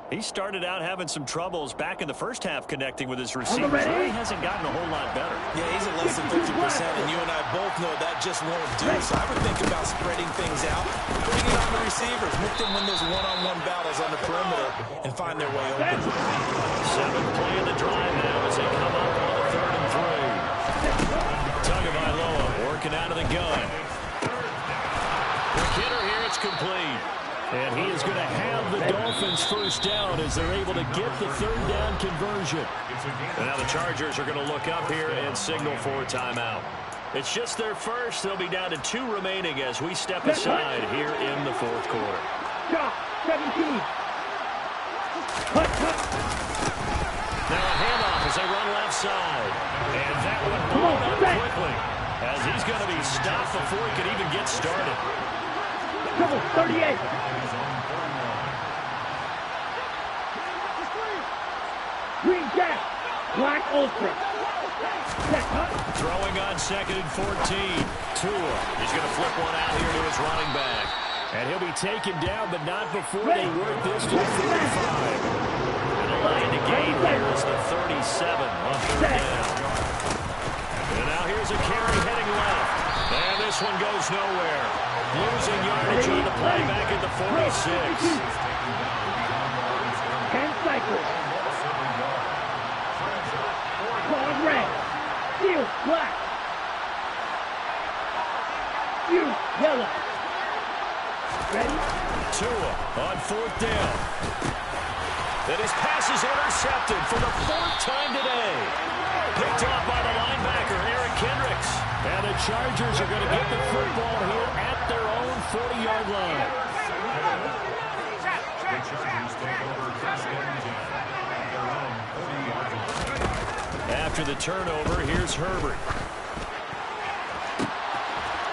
He started out having some troubles back in the first half connecting with his receivers. He hasn't gotten a whole lot better. Yeah, he's at less than 50%, and you and I both know that just won't do. So I would think about spreading things out, putting it on the receivers, make them win those one-on-one battles on the perimeter, and find their way open. 7th play of the drive now as they come up on the 3rd and 3. Tagovailoa working out of the gun. Quick hitter here, it's complete. And he is going to have the Dolphins first down as they're able to get the 3rd down conversion. And now the Chargers are going to look up here and signal for a timeout. It's just their first. They'll be down to 2 remaining as we step aside here in the 4th quarter. Stop. 17. Cut. Now a handoff as they run left side. And that one blown up quickly as he's going to be stopped before he can even get started. Double 38. Green Jack. Black Ultra. Throwing on 2nd and 14. Tua. He's going to flip one out here to his running back. And he'll be taken down, but not before they work this to the 45. And the line to gain here is the 37 on 3rd down. And now here's a carry heading left. And this one goes nowhere. Losing yardage on the play back at the 46. 10 cycles. Ball red. Steel black. You yellow. Ready? Tua on 4th down. And his pass is intercepted for the 4th time today. Picked off by the linebacker, Eric Kendricks. And the Chargers are going to get the football here at their own 40-yard line. The Chargers take over 1st and 10 at their own 40-yard line. After the turnover, here's Herbert.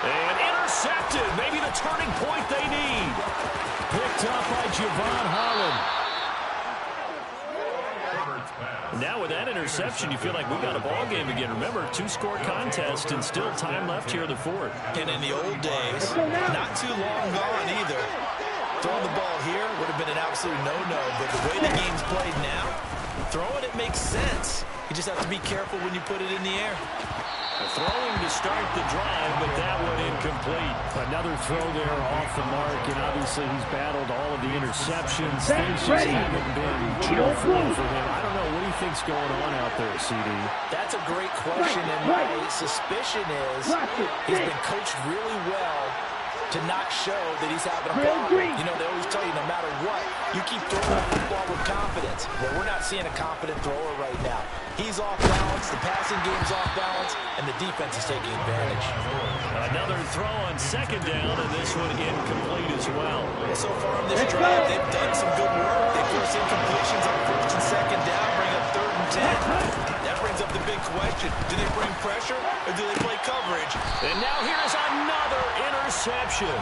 And intercepted. Maybe the turning point they need. Picked up by Javon Holland. Now with that interception, you feel like we got a ball game again. Remember, 2-score contest and still time left here in the 4th. And in the old days, not too long gone either. Throwing the ball here would have been an absolute no-no, but the way the game's played now, throwing it makes sense. You just have to be careful when you put it in the air. Throwing to start the drive, but that one incomplete. Another throw there off the mark, and obviously he's battled all of the interceptions. Things just haven't been too full for him. I don't know. What do you think's going on out there, CD? That's a great question, and my suspicion is he's been coached really well to not show that he's having a problem. You know, they always tell you no matter what, you keep throwing the football with confidence. Well, we're not seeing a confident thrower right now. He's off balance, the passing game's off balance, and the defense is taking advantage. Another throw on 2nd down, and this one incomplete as well. So far in this drive, they've done some good work. They force incompletions on 1st and 2nd down, bring up 3rd and 10. That brings up the big question. Do they bring pressure, or do they play coverage? And now here's another interception.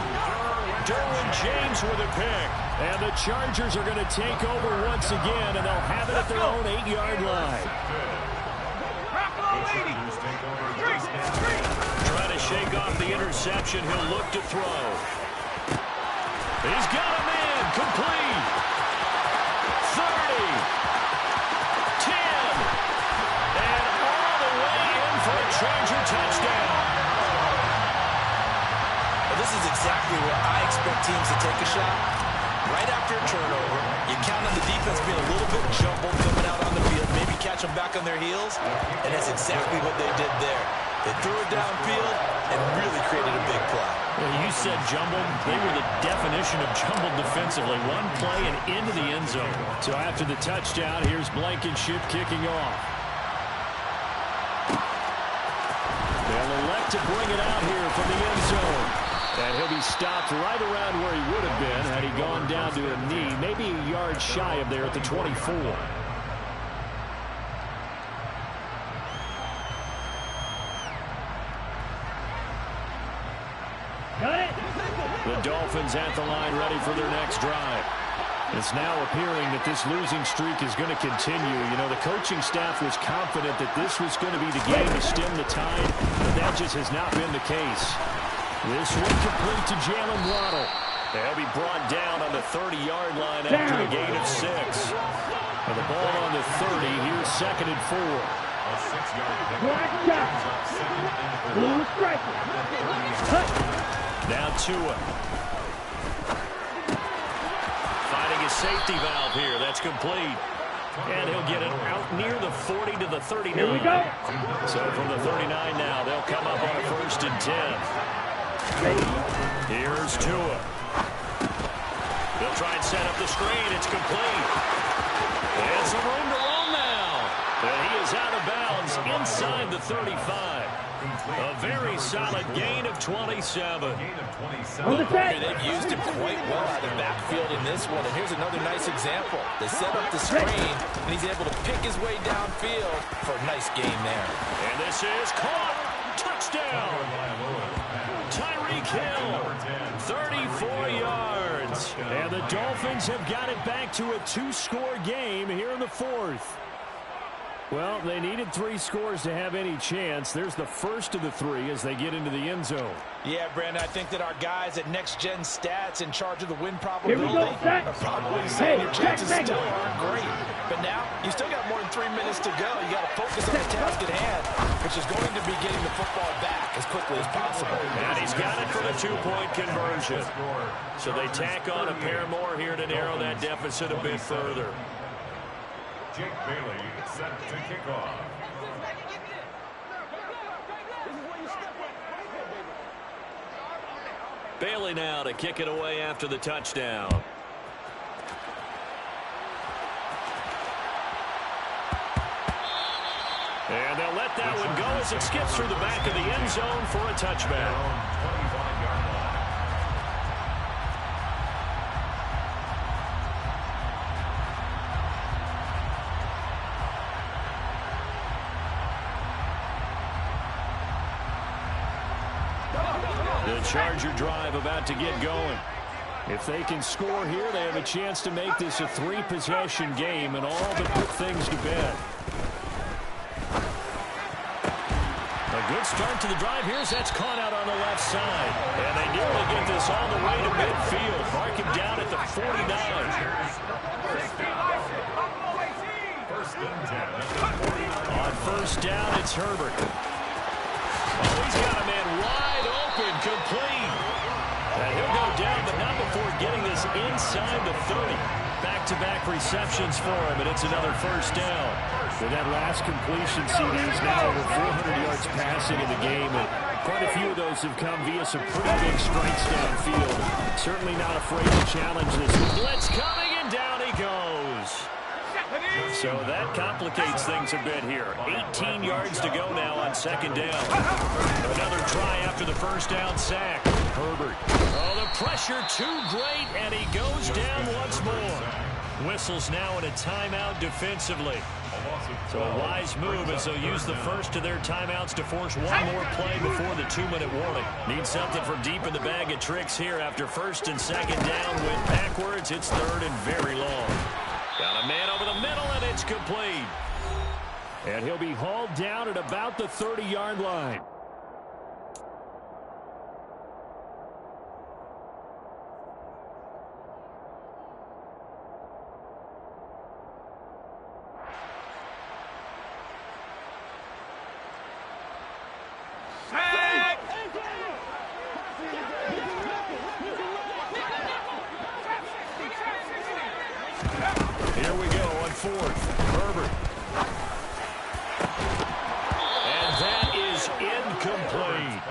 Derwin James with a pick. And the Chargers are going to take over once again, and they'll have it at their own 8-yard line. Trying to shake off the interception. He'll look to throw. He's got him in. Complete. 30. 10. is exactly where I expect teams to take a shot. Right after a turnover, you count on the defense being a little bit jumbled coming out on the field, maybe catch them back on their heels, and that's exactly what they did there. They threw it downfield and really created a big play. Well, you said jumbled. They were the definition of jumbled defensively. One play and into the end zone. So after the touchdown, here's Blankenship kicking off. They'll elect to bring it out here from the end zone. And he'll be stopped right around where he would have been had he gone down to a knee, maybe a yard shy of there at the 24. The Dolphins at the line ready for their next drive. It's now appearing that this losing streak is going to continue. You know, the coaching staff was confident that this was going to be the game to stem the tide, but that just has not been the case. This one complete to Jalen Waddle. They'll be brought down on the 30-yard line after a gain of 6. And the ball on the 30, here's 2nd and 4. A 6-yard pickup. Black shot. Blue striker. Now Tua. Finding his safety valve here. That's complete. And he'll get it out near the 40 to the 39. Here we go. So from the 39 now, they'll come up on a 1st and 10. Here's Tua. They'll try and set up the screen. It's complete. And some room to roam now. And he is out of bounds inside the 35. A very solid gain of 27. They've used him quite well out of the backfield in this one. And here's another nice example. They set up the screen, and he's able to pick his way downfield for a nice gain there. And this is caught. Touchdown. Tyreek Hill, 34 yards. And the Dolphins have got it back to a 2-score game here in the 4th. Well, they needed 3 scores to have any chance. There's the first of the 3 as they get into the end zone. Yeah, Brandon, I think that our guys at Next Gen Stats in charge of the win probability are probably saying your chances still aren't great. But now, you still got more than 3 minutes to go. You got to focus on the task at hand, which is going to be getting the football back as quickly as possible. And he's got it for the 2-point conversion. So they tack on a pair more here to narrow that deficit a bit further. Jake Bailey set to kick off. Bailey now to kick it away after the touchdown. And they'll let that one go as it skips through the back of the end zone for a touchback. 25-yard line. The Charger drive about to get going. If they can score here, they have a chance to make this a 3-possession game and all but put things to bed. A good start to the drive. Here's that's caught out on the left side. And they nearly get this all the way to midfield. Mark him down at the 49. First and 10. On first down, it's Herbert. Oh, he's got a man wide open, complete. And he'll go down, but not before getting this inside the 30. Back-to-back receptions for him, and it's another first down. With that last completion, CD is now over 400 yards passing in the game, and quite a few of those have come via some pretty big strikes downfield. Certainly not afraid to challenge this. Blitz coming, and down he goes. So that complicates things a bit here. 18 yards to go now on second down. Another try after the first down sack. Herbert. Oh, the pressure too great, and he goes down once more. Whistles now in a timeout defensively. So a wise move as they'll use the first of their timeouts to force one more play before the 2-minute warning. Need something from deep in the bag of tricks here after first and second down. Went backwards. It's third and very long. Got a man over the middle, and it's complete. And he'll be hauled down at about the 30-yard line. 4th. Herbert. And that is incomplete.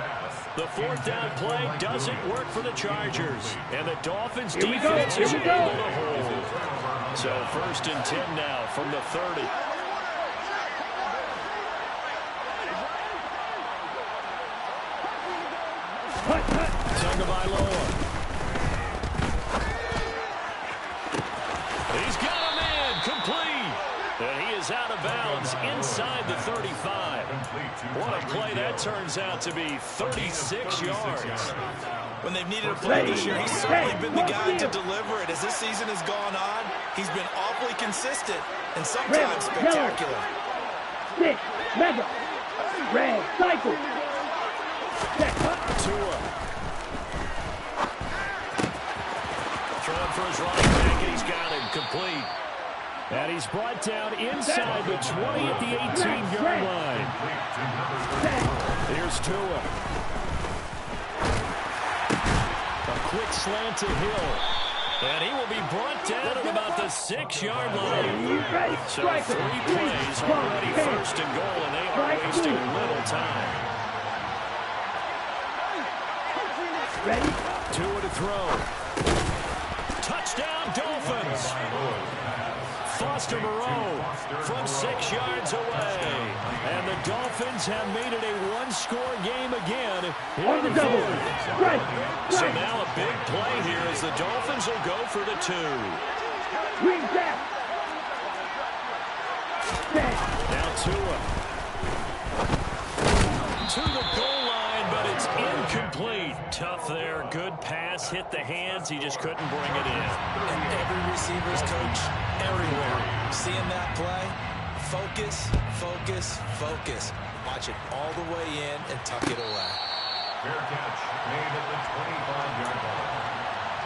The 4th down play doesn't work for the Chargers. And the Dolphins defense is able to hold. So 1st and 10 now from the 30. Tagovailoa. He's got a man complete. And he is out of bounds inside the 35. What a play that turns out to be, 36 yards. When they've needed a play this year, he's certainly been the guy to deliver it. As this season has gone on, he's been awfully consistent and sometimes spectacular. Stick, mega, red, cycle. Tua. Throwing for his running back, and he's got him complete. And he's brought down inside the 20 at the 18-yard line. Here's Tua. A quick slant to Hill. And he will be brought down at about the 6-yard line. So 3 plays already 1st and goal, and they are wasting little time. Tua to throw. Touchdown, Dolphins. Foster Moreau from 6 yards away. And the Dolphins have made it a one-score game again. On the double. So now a big play here as the Dolphins will go for the 2. Now Tua. To the goal line, but it's incomplete. Tough there. Good pass. Hit the hands. He just couldn't bring it in. And every receiver's coach everywhere. Seeing that play, focus, focus, focus. Watch it all the way in and tuck it away. Fair catch made at the 25-yard line.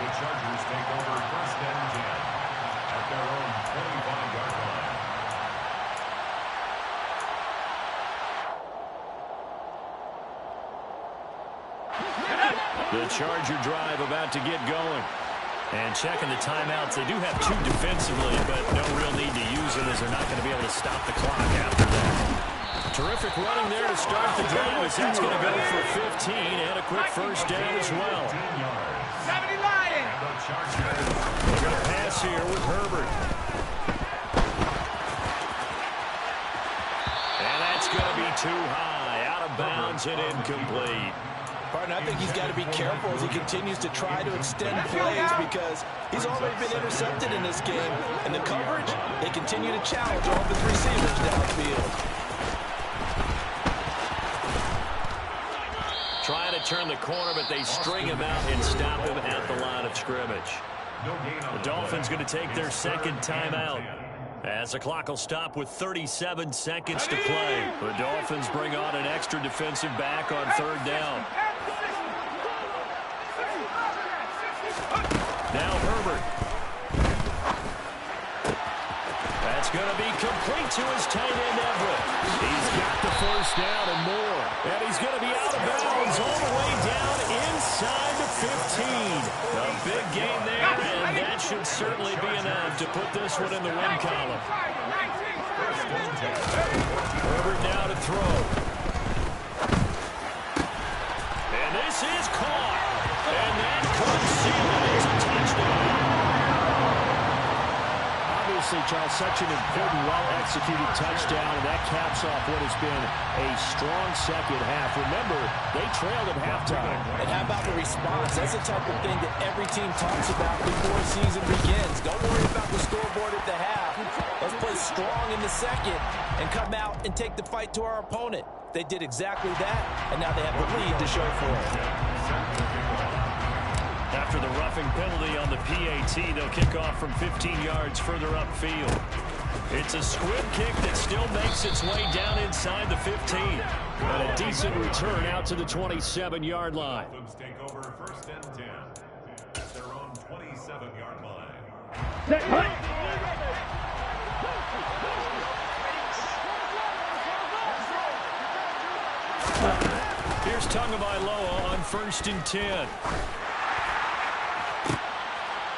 The Chargers take over 1st and 10 at their own 25-yard line. The Charger drive about to get going. And checking the timeouts. They do have 2 defensively, but no real need to use them as they're not going to be able to stop the clock after that. Terrific running there to start the drive as that's going to go for 15 and a quick 1st down as well. 70 Lions. They're going to pass here with Herbert. And that's going to be too high. Out of bounds and incomplete. Partner, I think he's got to be careful as he continues to try to extend plays because he's already been intercepted in this game. And the coverage, they continue to challenge all the receivers downfield. Trying to turn the corner, but they string him out and stop him at the line of scrimmage. The Dolphins going to take their 2nd timeout. As the clock will stop with 37 seconds to play. The Dolphins bring on an extra defensive back on 3rd down. Now Herbert. That's going to be complete to his tight end Everett. He's got the 1st down and more. And he's going to be out of bounds all the way down inside the 15. A big game there, and that should certainly be enough to put this one in the win column. Herbert now to throw. And this is caught. And that could seal it. It's a touchdown. Obviously, Charles, such an important, well-executed touchdown, and that caps off what has been a strong 2nd half. Remember, they trailed at halftime. And how about the response? That's the type of thing that every team talks about before the season begins. Don't worry about the scoreboard at the half. Let's play strong in the 2nd and come out and take the fight to our opponent. They did exactly that, and now they have the lead to show for it. After the roughing penalty on the PAT, they'll kick off from 15 yards further upfield. It's a squib kick that still makes its way down inside the 15. And a decent return out to the 27-yard line. Dolphins take over 1st and 10 at their own 27-yard line. Set, hut. Here's Tagovailoa on 1st and 10.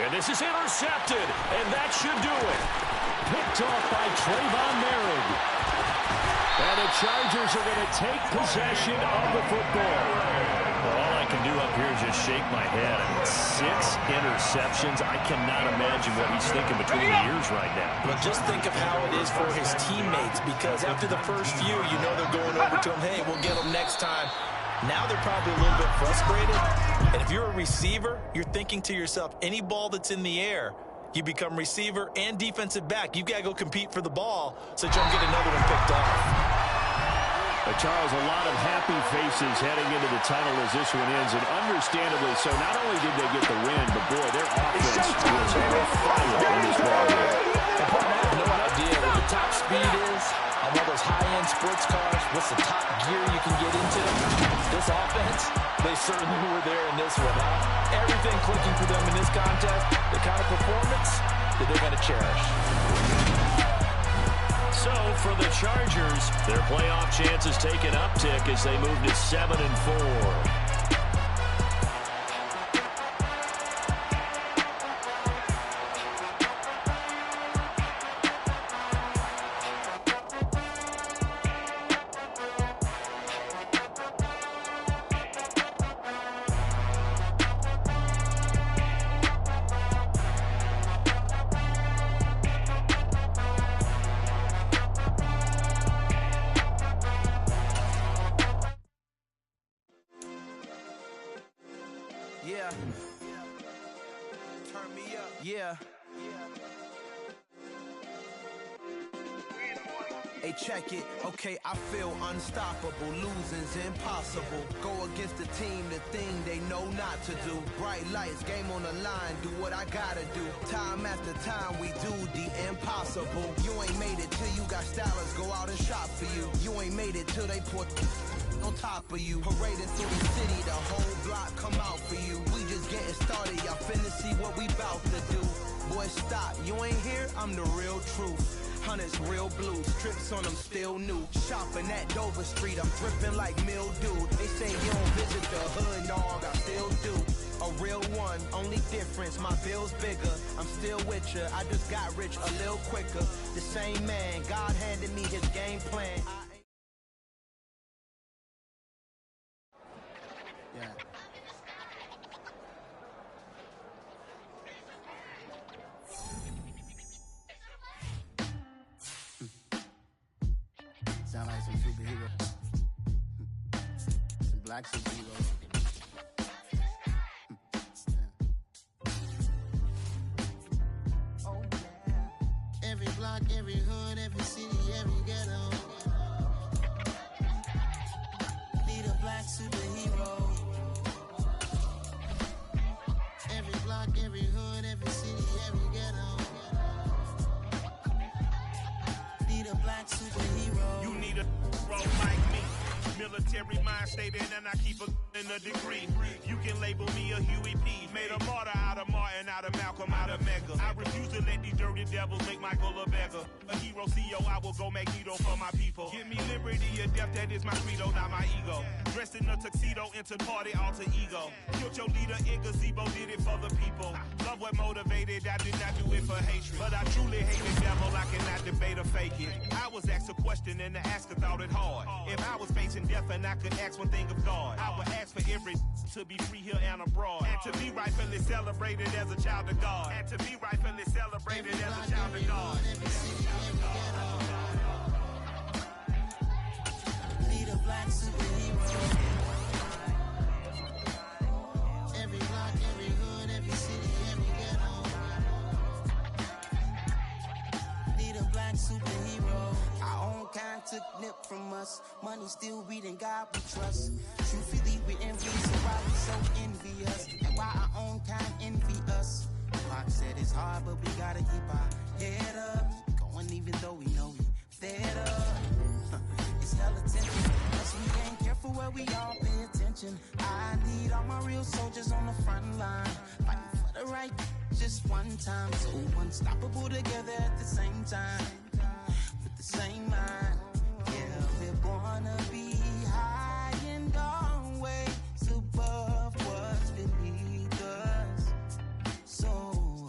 And this is intercepted, and that should do it. Picked off by Trayvon Merritt. And the Chargers are going to take possession of the football. Well, all I can do up here is just shake my head. I mean, 6 interceptions. I cannot imagine what he's thinking between the ears right now. But just think of how it is for his teammates, because after the first few, you know they're going over to him, hey, we'll get him next time. Now they're probably a little bit frustrated. And if you're a receiver, you're thinking to yourself, any ball that's in the air, you become receiver and defensive back. You've got to go compete for the ball so that you don't get another one picked off. Charles, a lot of happy faces heading into the tunnel as this one ends, and understandably so. Not only did they get the win, but boy, their offense was on fire in this ball game. I have no idea what the top speed is on one of those high-end sports cars. What's the top gear you can get into? This offense, they certainly were there in this one. Everything clicking for them in this contest, the kind of performance that they're going to cherish. So for the Chargers, their playoff chances take an uptick as they move to 7-4. Yeah. Turn me up. Yeah. Hey, check it. Okay, I feel unstoppable. Losing's impossible. Go against the team, the thing they know not to do. Bright lights, game on the line. Do what I gotta do. Time after time, we do the impossible. You ain't made it till you got stylers go out and shop for you. You ain't made it till they put on top of you. Parading through the city, the whole block come out for you. We just getting started, y'all finna see what we bout to do. Boy, stop, you ain't here, I'm the real truth. Hunters, real blues, trips on them still new. Shopping at Dover Street, I'm dripping like mildew. They say you don't visit the hood, dog, I still do. A real one, only difference, my bill's bigger. I'm still with ya, I just got rich a little quicker. The same man, God handed me his game plan. Yeah. Sound like some superhero. Some black superheroes. Oh yeah. Every block, every hood, every city, every ghetto. Need a black superhero. Every block, every hood, every city, every ghetto. Need a black superhero. You need a hero like me. Military mind stated, and I keep in a degree. You can label me a Huey P. Made a martyr out of Martin, out of Malcolm, out of Mega. I refuse to let these dirty devils make Michael a beggar. A hero CEO, I will go Magneto for my people. Give me liberty or death, that is my credo, not my ego. Dressed in a tuxedo, into party, alter ego. Killed your leader in gazebo, did it for the people. Love what motivated, I did not do it for hatred. But I truly hate the devil, I cannot debate or fake it. I was asked a question and the asker thought it hard. If I was facing death and I could ask one thing of God, I would ask for every to be free here and abroad. And to be rightfully celebrated as a child of God. And to be rightfully celebrated as a child of God. Need a black superhero. Every block, every hood, every city, every ghetto. Need a black superhero. Our own kind took nip from us. Money still reading God we trust. Truthfully we envy, so why we so envious? And why our own kind envy us? Pac said it's hard, but we gotta keep our head up. Going even though we know we fed up. It's hella tension, cause we ain't careful where we all pay attention. I need all my real soldiers on the front line, fighting for the right just one time. So unstoppable together at the same time, with the same mind. Yeah, we're gonna be high and always above what's beneath us. So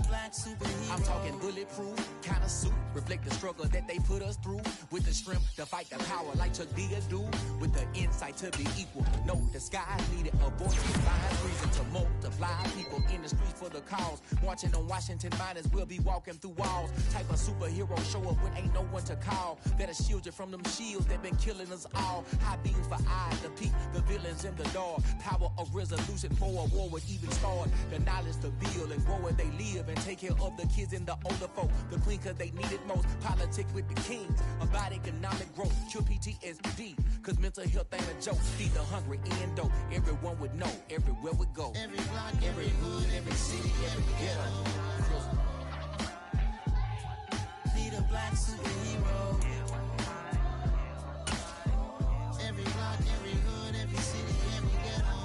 black superhero. I'm talking bulletproof, kind of suit, reflect the struggle that they put us through. With the strength to fight the power like Chuck D do. With the insight to be equal, no disguise needed. A voice designs reason to multiply. People in the streets for the cause. Marching on Washington miners will be walking through walls. Type of superhero show up when ain't no one to call. That'll shield you from them shields that been killing us all. High beams for eyes to peek the villains in the door. Power of resolution for a war would even start. The knowledge to build and grow where they live and take care of the kids and the older folk. The queen cause they need it most. Politics with the kings. About economic growth. Cure PTSD. Cause mental health ain't a joke. Feed the hungry and dope. Everyone would know. Everywhere we go. Every block, every hood, every city, every ghetto. Need a black superhero. Every block, every hood, every city, every ghetto.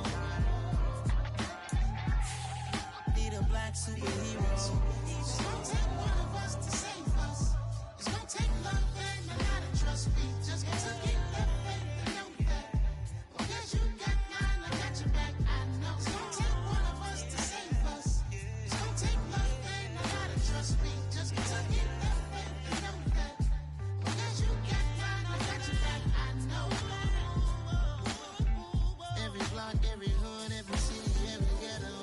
Need a black superhero. It's gonna take one of us to save us. It's gonna take love and a lot of trust. We just got to get that faith and know that. Because you got mine, I got your back. I know. It's gonna take one of us to save us. It's gonna take love and a lot of trust. We just got to get that faith and know that. Because you got mine, I got your back. I know. Every block, every hood, every city, every ghetto.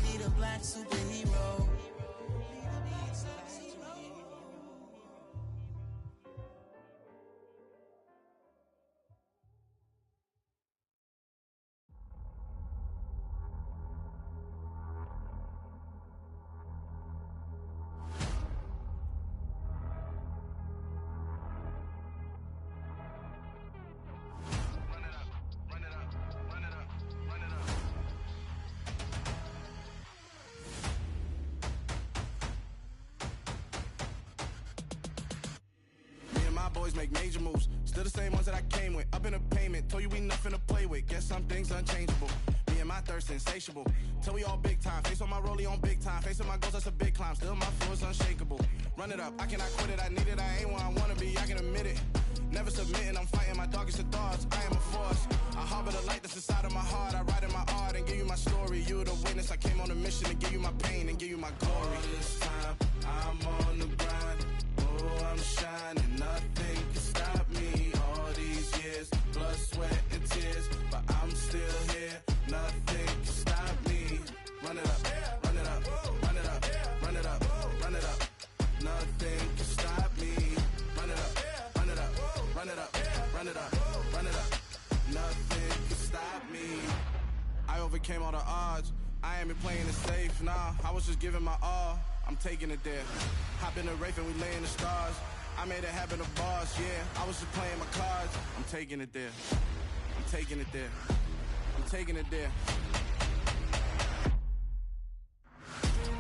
Need a black superhero. Boys make major moves, still the same ones that I came with. Up in a payment, told you we nothing to play with. Guess some things unchangeable. Me and my thirst insatiable. Till we all big time. Face on my rollie on big time. Facing my goals, that's a big climb. Still my flow is unshakable. Run it up, I cannot quit it. I need it, I ain't where I wanna be. I can admit it. Never submitting, I'm fighting my darkest of thoughts. I am a force. I harbor the light that's inside of my heart. I write in my art and give you my story. You the witness. I came on a mission to give you my pain and give you my glory. All this time, I'm on the grind. Oh, I'm shining. Nothing can stop me. All these years, blood, sweat, and tears. But I'm still here. Nothing can stop me. Run it up, run it up, run it up, run it up, run it up. Nothing can stop me. Run it up, run it up, run it up, run it up, run it up. Nothing can stop me. I overcame all the odds. I ain't been playing it safe, nah. I was just giving my all. I'm taking it there. Hop in the Wraith and we lay in the stars. I made it happen to boss, yeah. I was just playing my cards. I'm taking it there. I'm taking it there. I'm taking it there.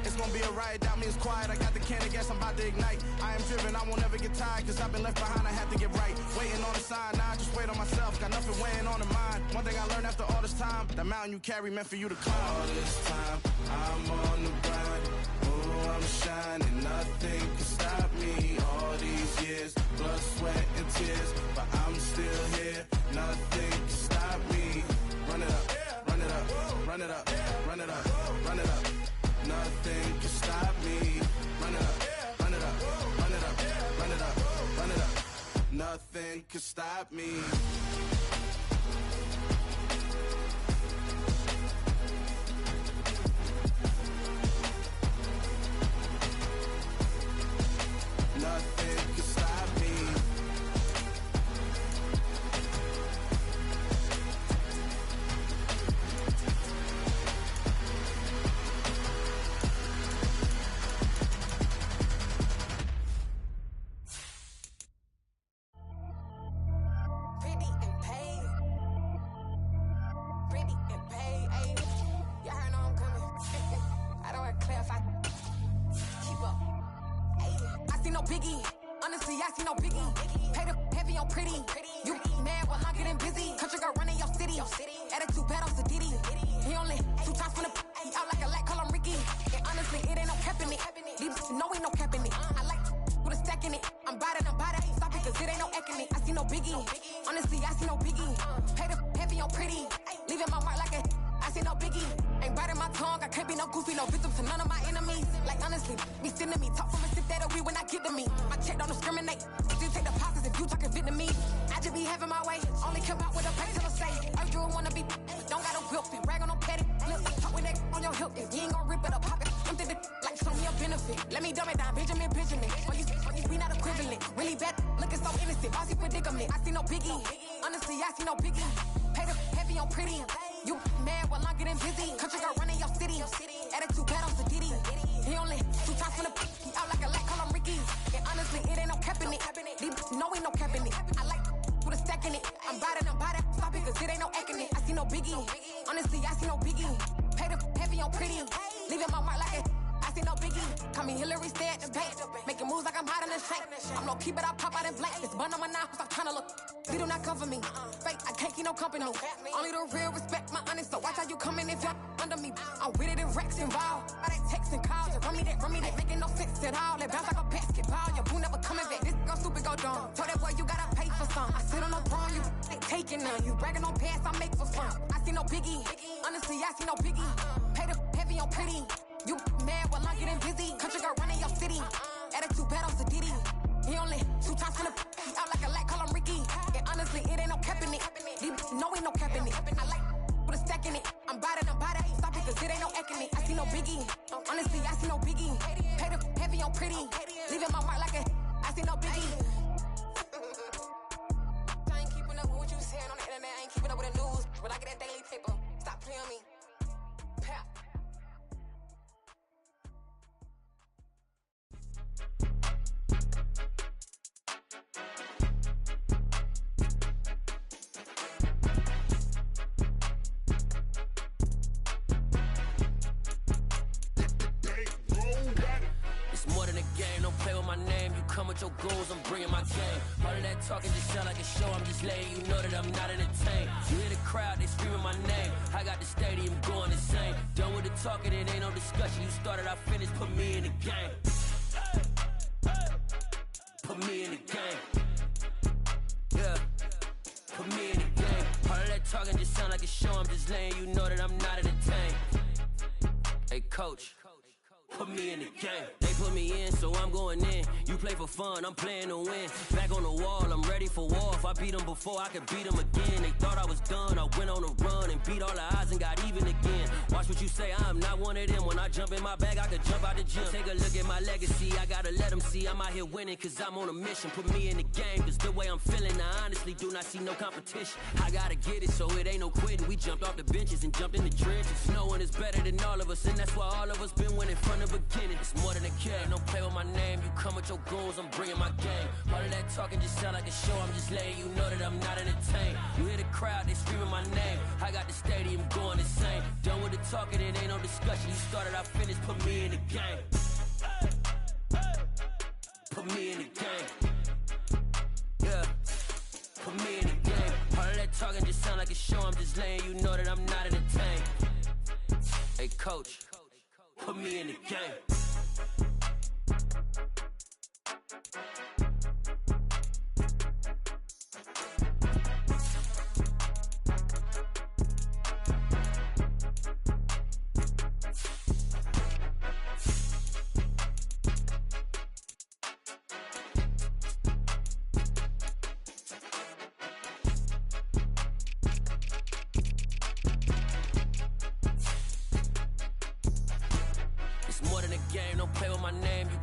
It's gonna be a riot, doubt me it's quiet. I got the can of gas, I'm about to ignite. I am driven, I won't ever get tired. Cause I've been left behind, I have to get right. Waiting on the sign, now I just wait on myself. Got nothing weighing on the mind. One thing I learned after all this time, the mountain you carry meant for you to climb. All this time, I'm on the grind. Oh, I'm shining, nothing can stop me. All these years, blood, sweat, and tears. But I'm still here, nothing can stop me. Run it up, run it up, run it up, run it up, run it up. Nothing can stop me. Run it up, run it up, run it up, run it up, run it up. Nothing can stop me. Nothing can stop me. see no biggie. Ain't biting my tongue, I can't be no goofy, no victim to none of my enemies. Like honestly, be sending me talk from a sip that'll be when I get to me. My check don't discriminate, still take deposits if you talking Vietnamese. I just be having my way, only come out with a pay till I say. I you wanna be, but don't got no whip it, brag on no petty. Look, talk with that on your hip, if you ain't gon' rip it or pop it. I'm thinking like show me a benefit. Let me dumb it down, Benjamin. For you, we not equivalent. Really bad, looking so innocent. Bossy predicament. I see no biggie. Honestly, I see no biggie. Pay the heavy on pretty. You mad while I'm getting busy. Country girl running your city. Attitude bad on the Diddy. He only 2 times from the he out like a light, call him Ricky. And honestly, it ain't no cap in it. No, ain't no cap in it. I like with a stack in it. I'm biting, stop it, cause it ain't no acting it. I see no biggie. Honestly, I see no biggie. Pay the heavy on pretty. Leaving my mark like it. I see no biggie. Call me Hillary, stay at the bank. Making moves like I'm hiding the shank. I'm no keep it, I pop out in blank. It's bun on my knife, I'm trying to look. They do not come for me. Fake, I can't keep no company. Only the real respect my honest. So watch how you coming if you're under me. I'm with it and Rex involved. All that text and calls. Run me that making no sense at all. That bounce like a basketball. Your boo never coming back. This go stupid, go dumb. Told that boy you gotta pay for some. I sit on the throne, you ain't taking none. You bragging on pants, I make for fun. I see no biggie. Honestly, I see no biggie. Pay the heavy on pretty. You mad while I'm getting busy. Country girl running your city. Attitude bad on the Diddy. He only 2 times from the he out like a light, call him Ricky. And honestly, it ain't no cap in it. No, ain't no cap in it. I like with a stack in it. I'm biting, stop it, cause it ain't no acting it. I see no biggie. Honestly, I see no biggie. Pay the heavy on pretty. Leaving my mark like a I see no biggie. I ain't keeping up with what you saying on the internet. I ain't keeping up with the news. But I get that daily paper. Stop playing me. Pap. Come with your goals, I'm bringing my game. All of that talking just sound like a show. I'm just letting you know that I'm not entertained. You hear the crowd, they screaming my name. I got the stadium going insane. Done with the talking, it ain't no discussion. You started, I finished, put me in the game. Put me in the game. Yeah, put me in the game. All of that talking just sound like a show. I'm just letting you know that I'm not entertained. Hey, coach. Put me in the game. They put me in, so I'm going in. You play for fun, I'm playing to win. Back on the wall, I'm ready for war. If I beat them before, I could beat them again. They thought I was done, I went on a run and beat all the odds and got even again. Watch what you say, I'm not one of them. When I jump in my bag, I could jump out the gym. Take a look at my legacy, I gotta let them see I'm out here winning, cause I'm on a mission. Put me in the game, cause the way I'm feeling, I honestly do not see no competition. I gotta get it, so it ain't no quitting. We jumped off the benches and jumped in the trenches. No one is better than all of us, and that's why all of us been winning from the beginning. It's more than a game, don't play with my name. You come with your goons, I'm bringing my game. All of that talking just sound like a show. I'm just letting you know that I'm not entertained. You hear the crowd, they screaming my name. I got the stadium going insane. Done with the talking, it ain't no discussion. You started, I finished, put me in the game. Put me in the game. Yeah, put me in the game. All of that talking just sound like a show. I'm just letting you know that I'm not entertained. Hey, coach. Put me in the game.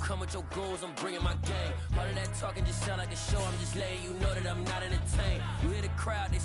Come with your goons, I'm bringing my game. All of that talking just sound like a show. I'm just letting you know that I'm not entertained. You hear the crowd, they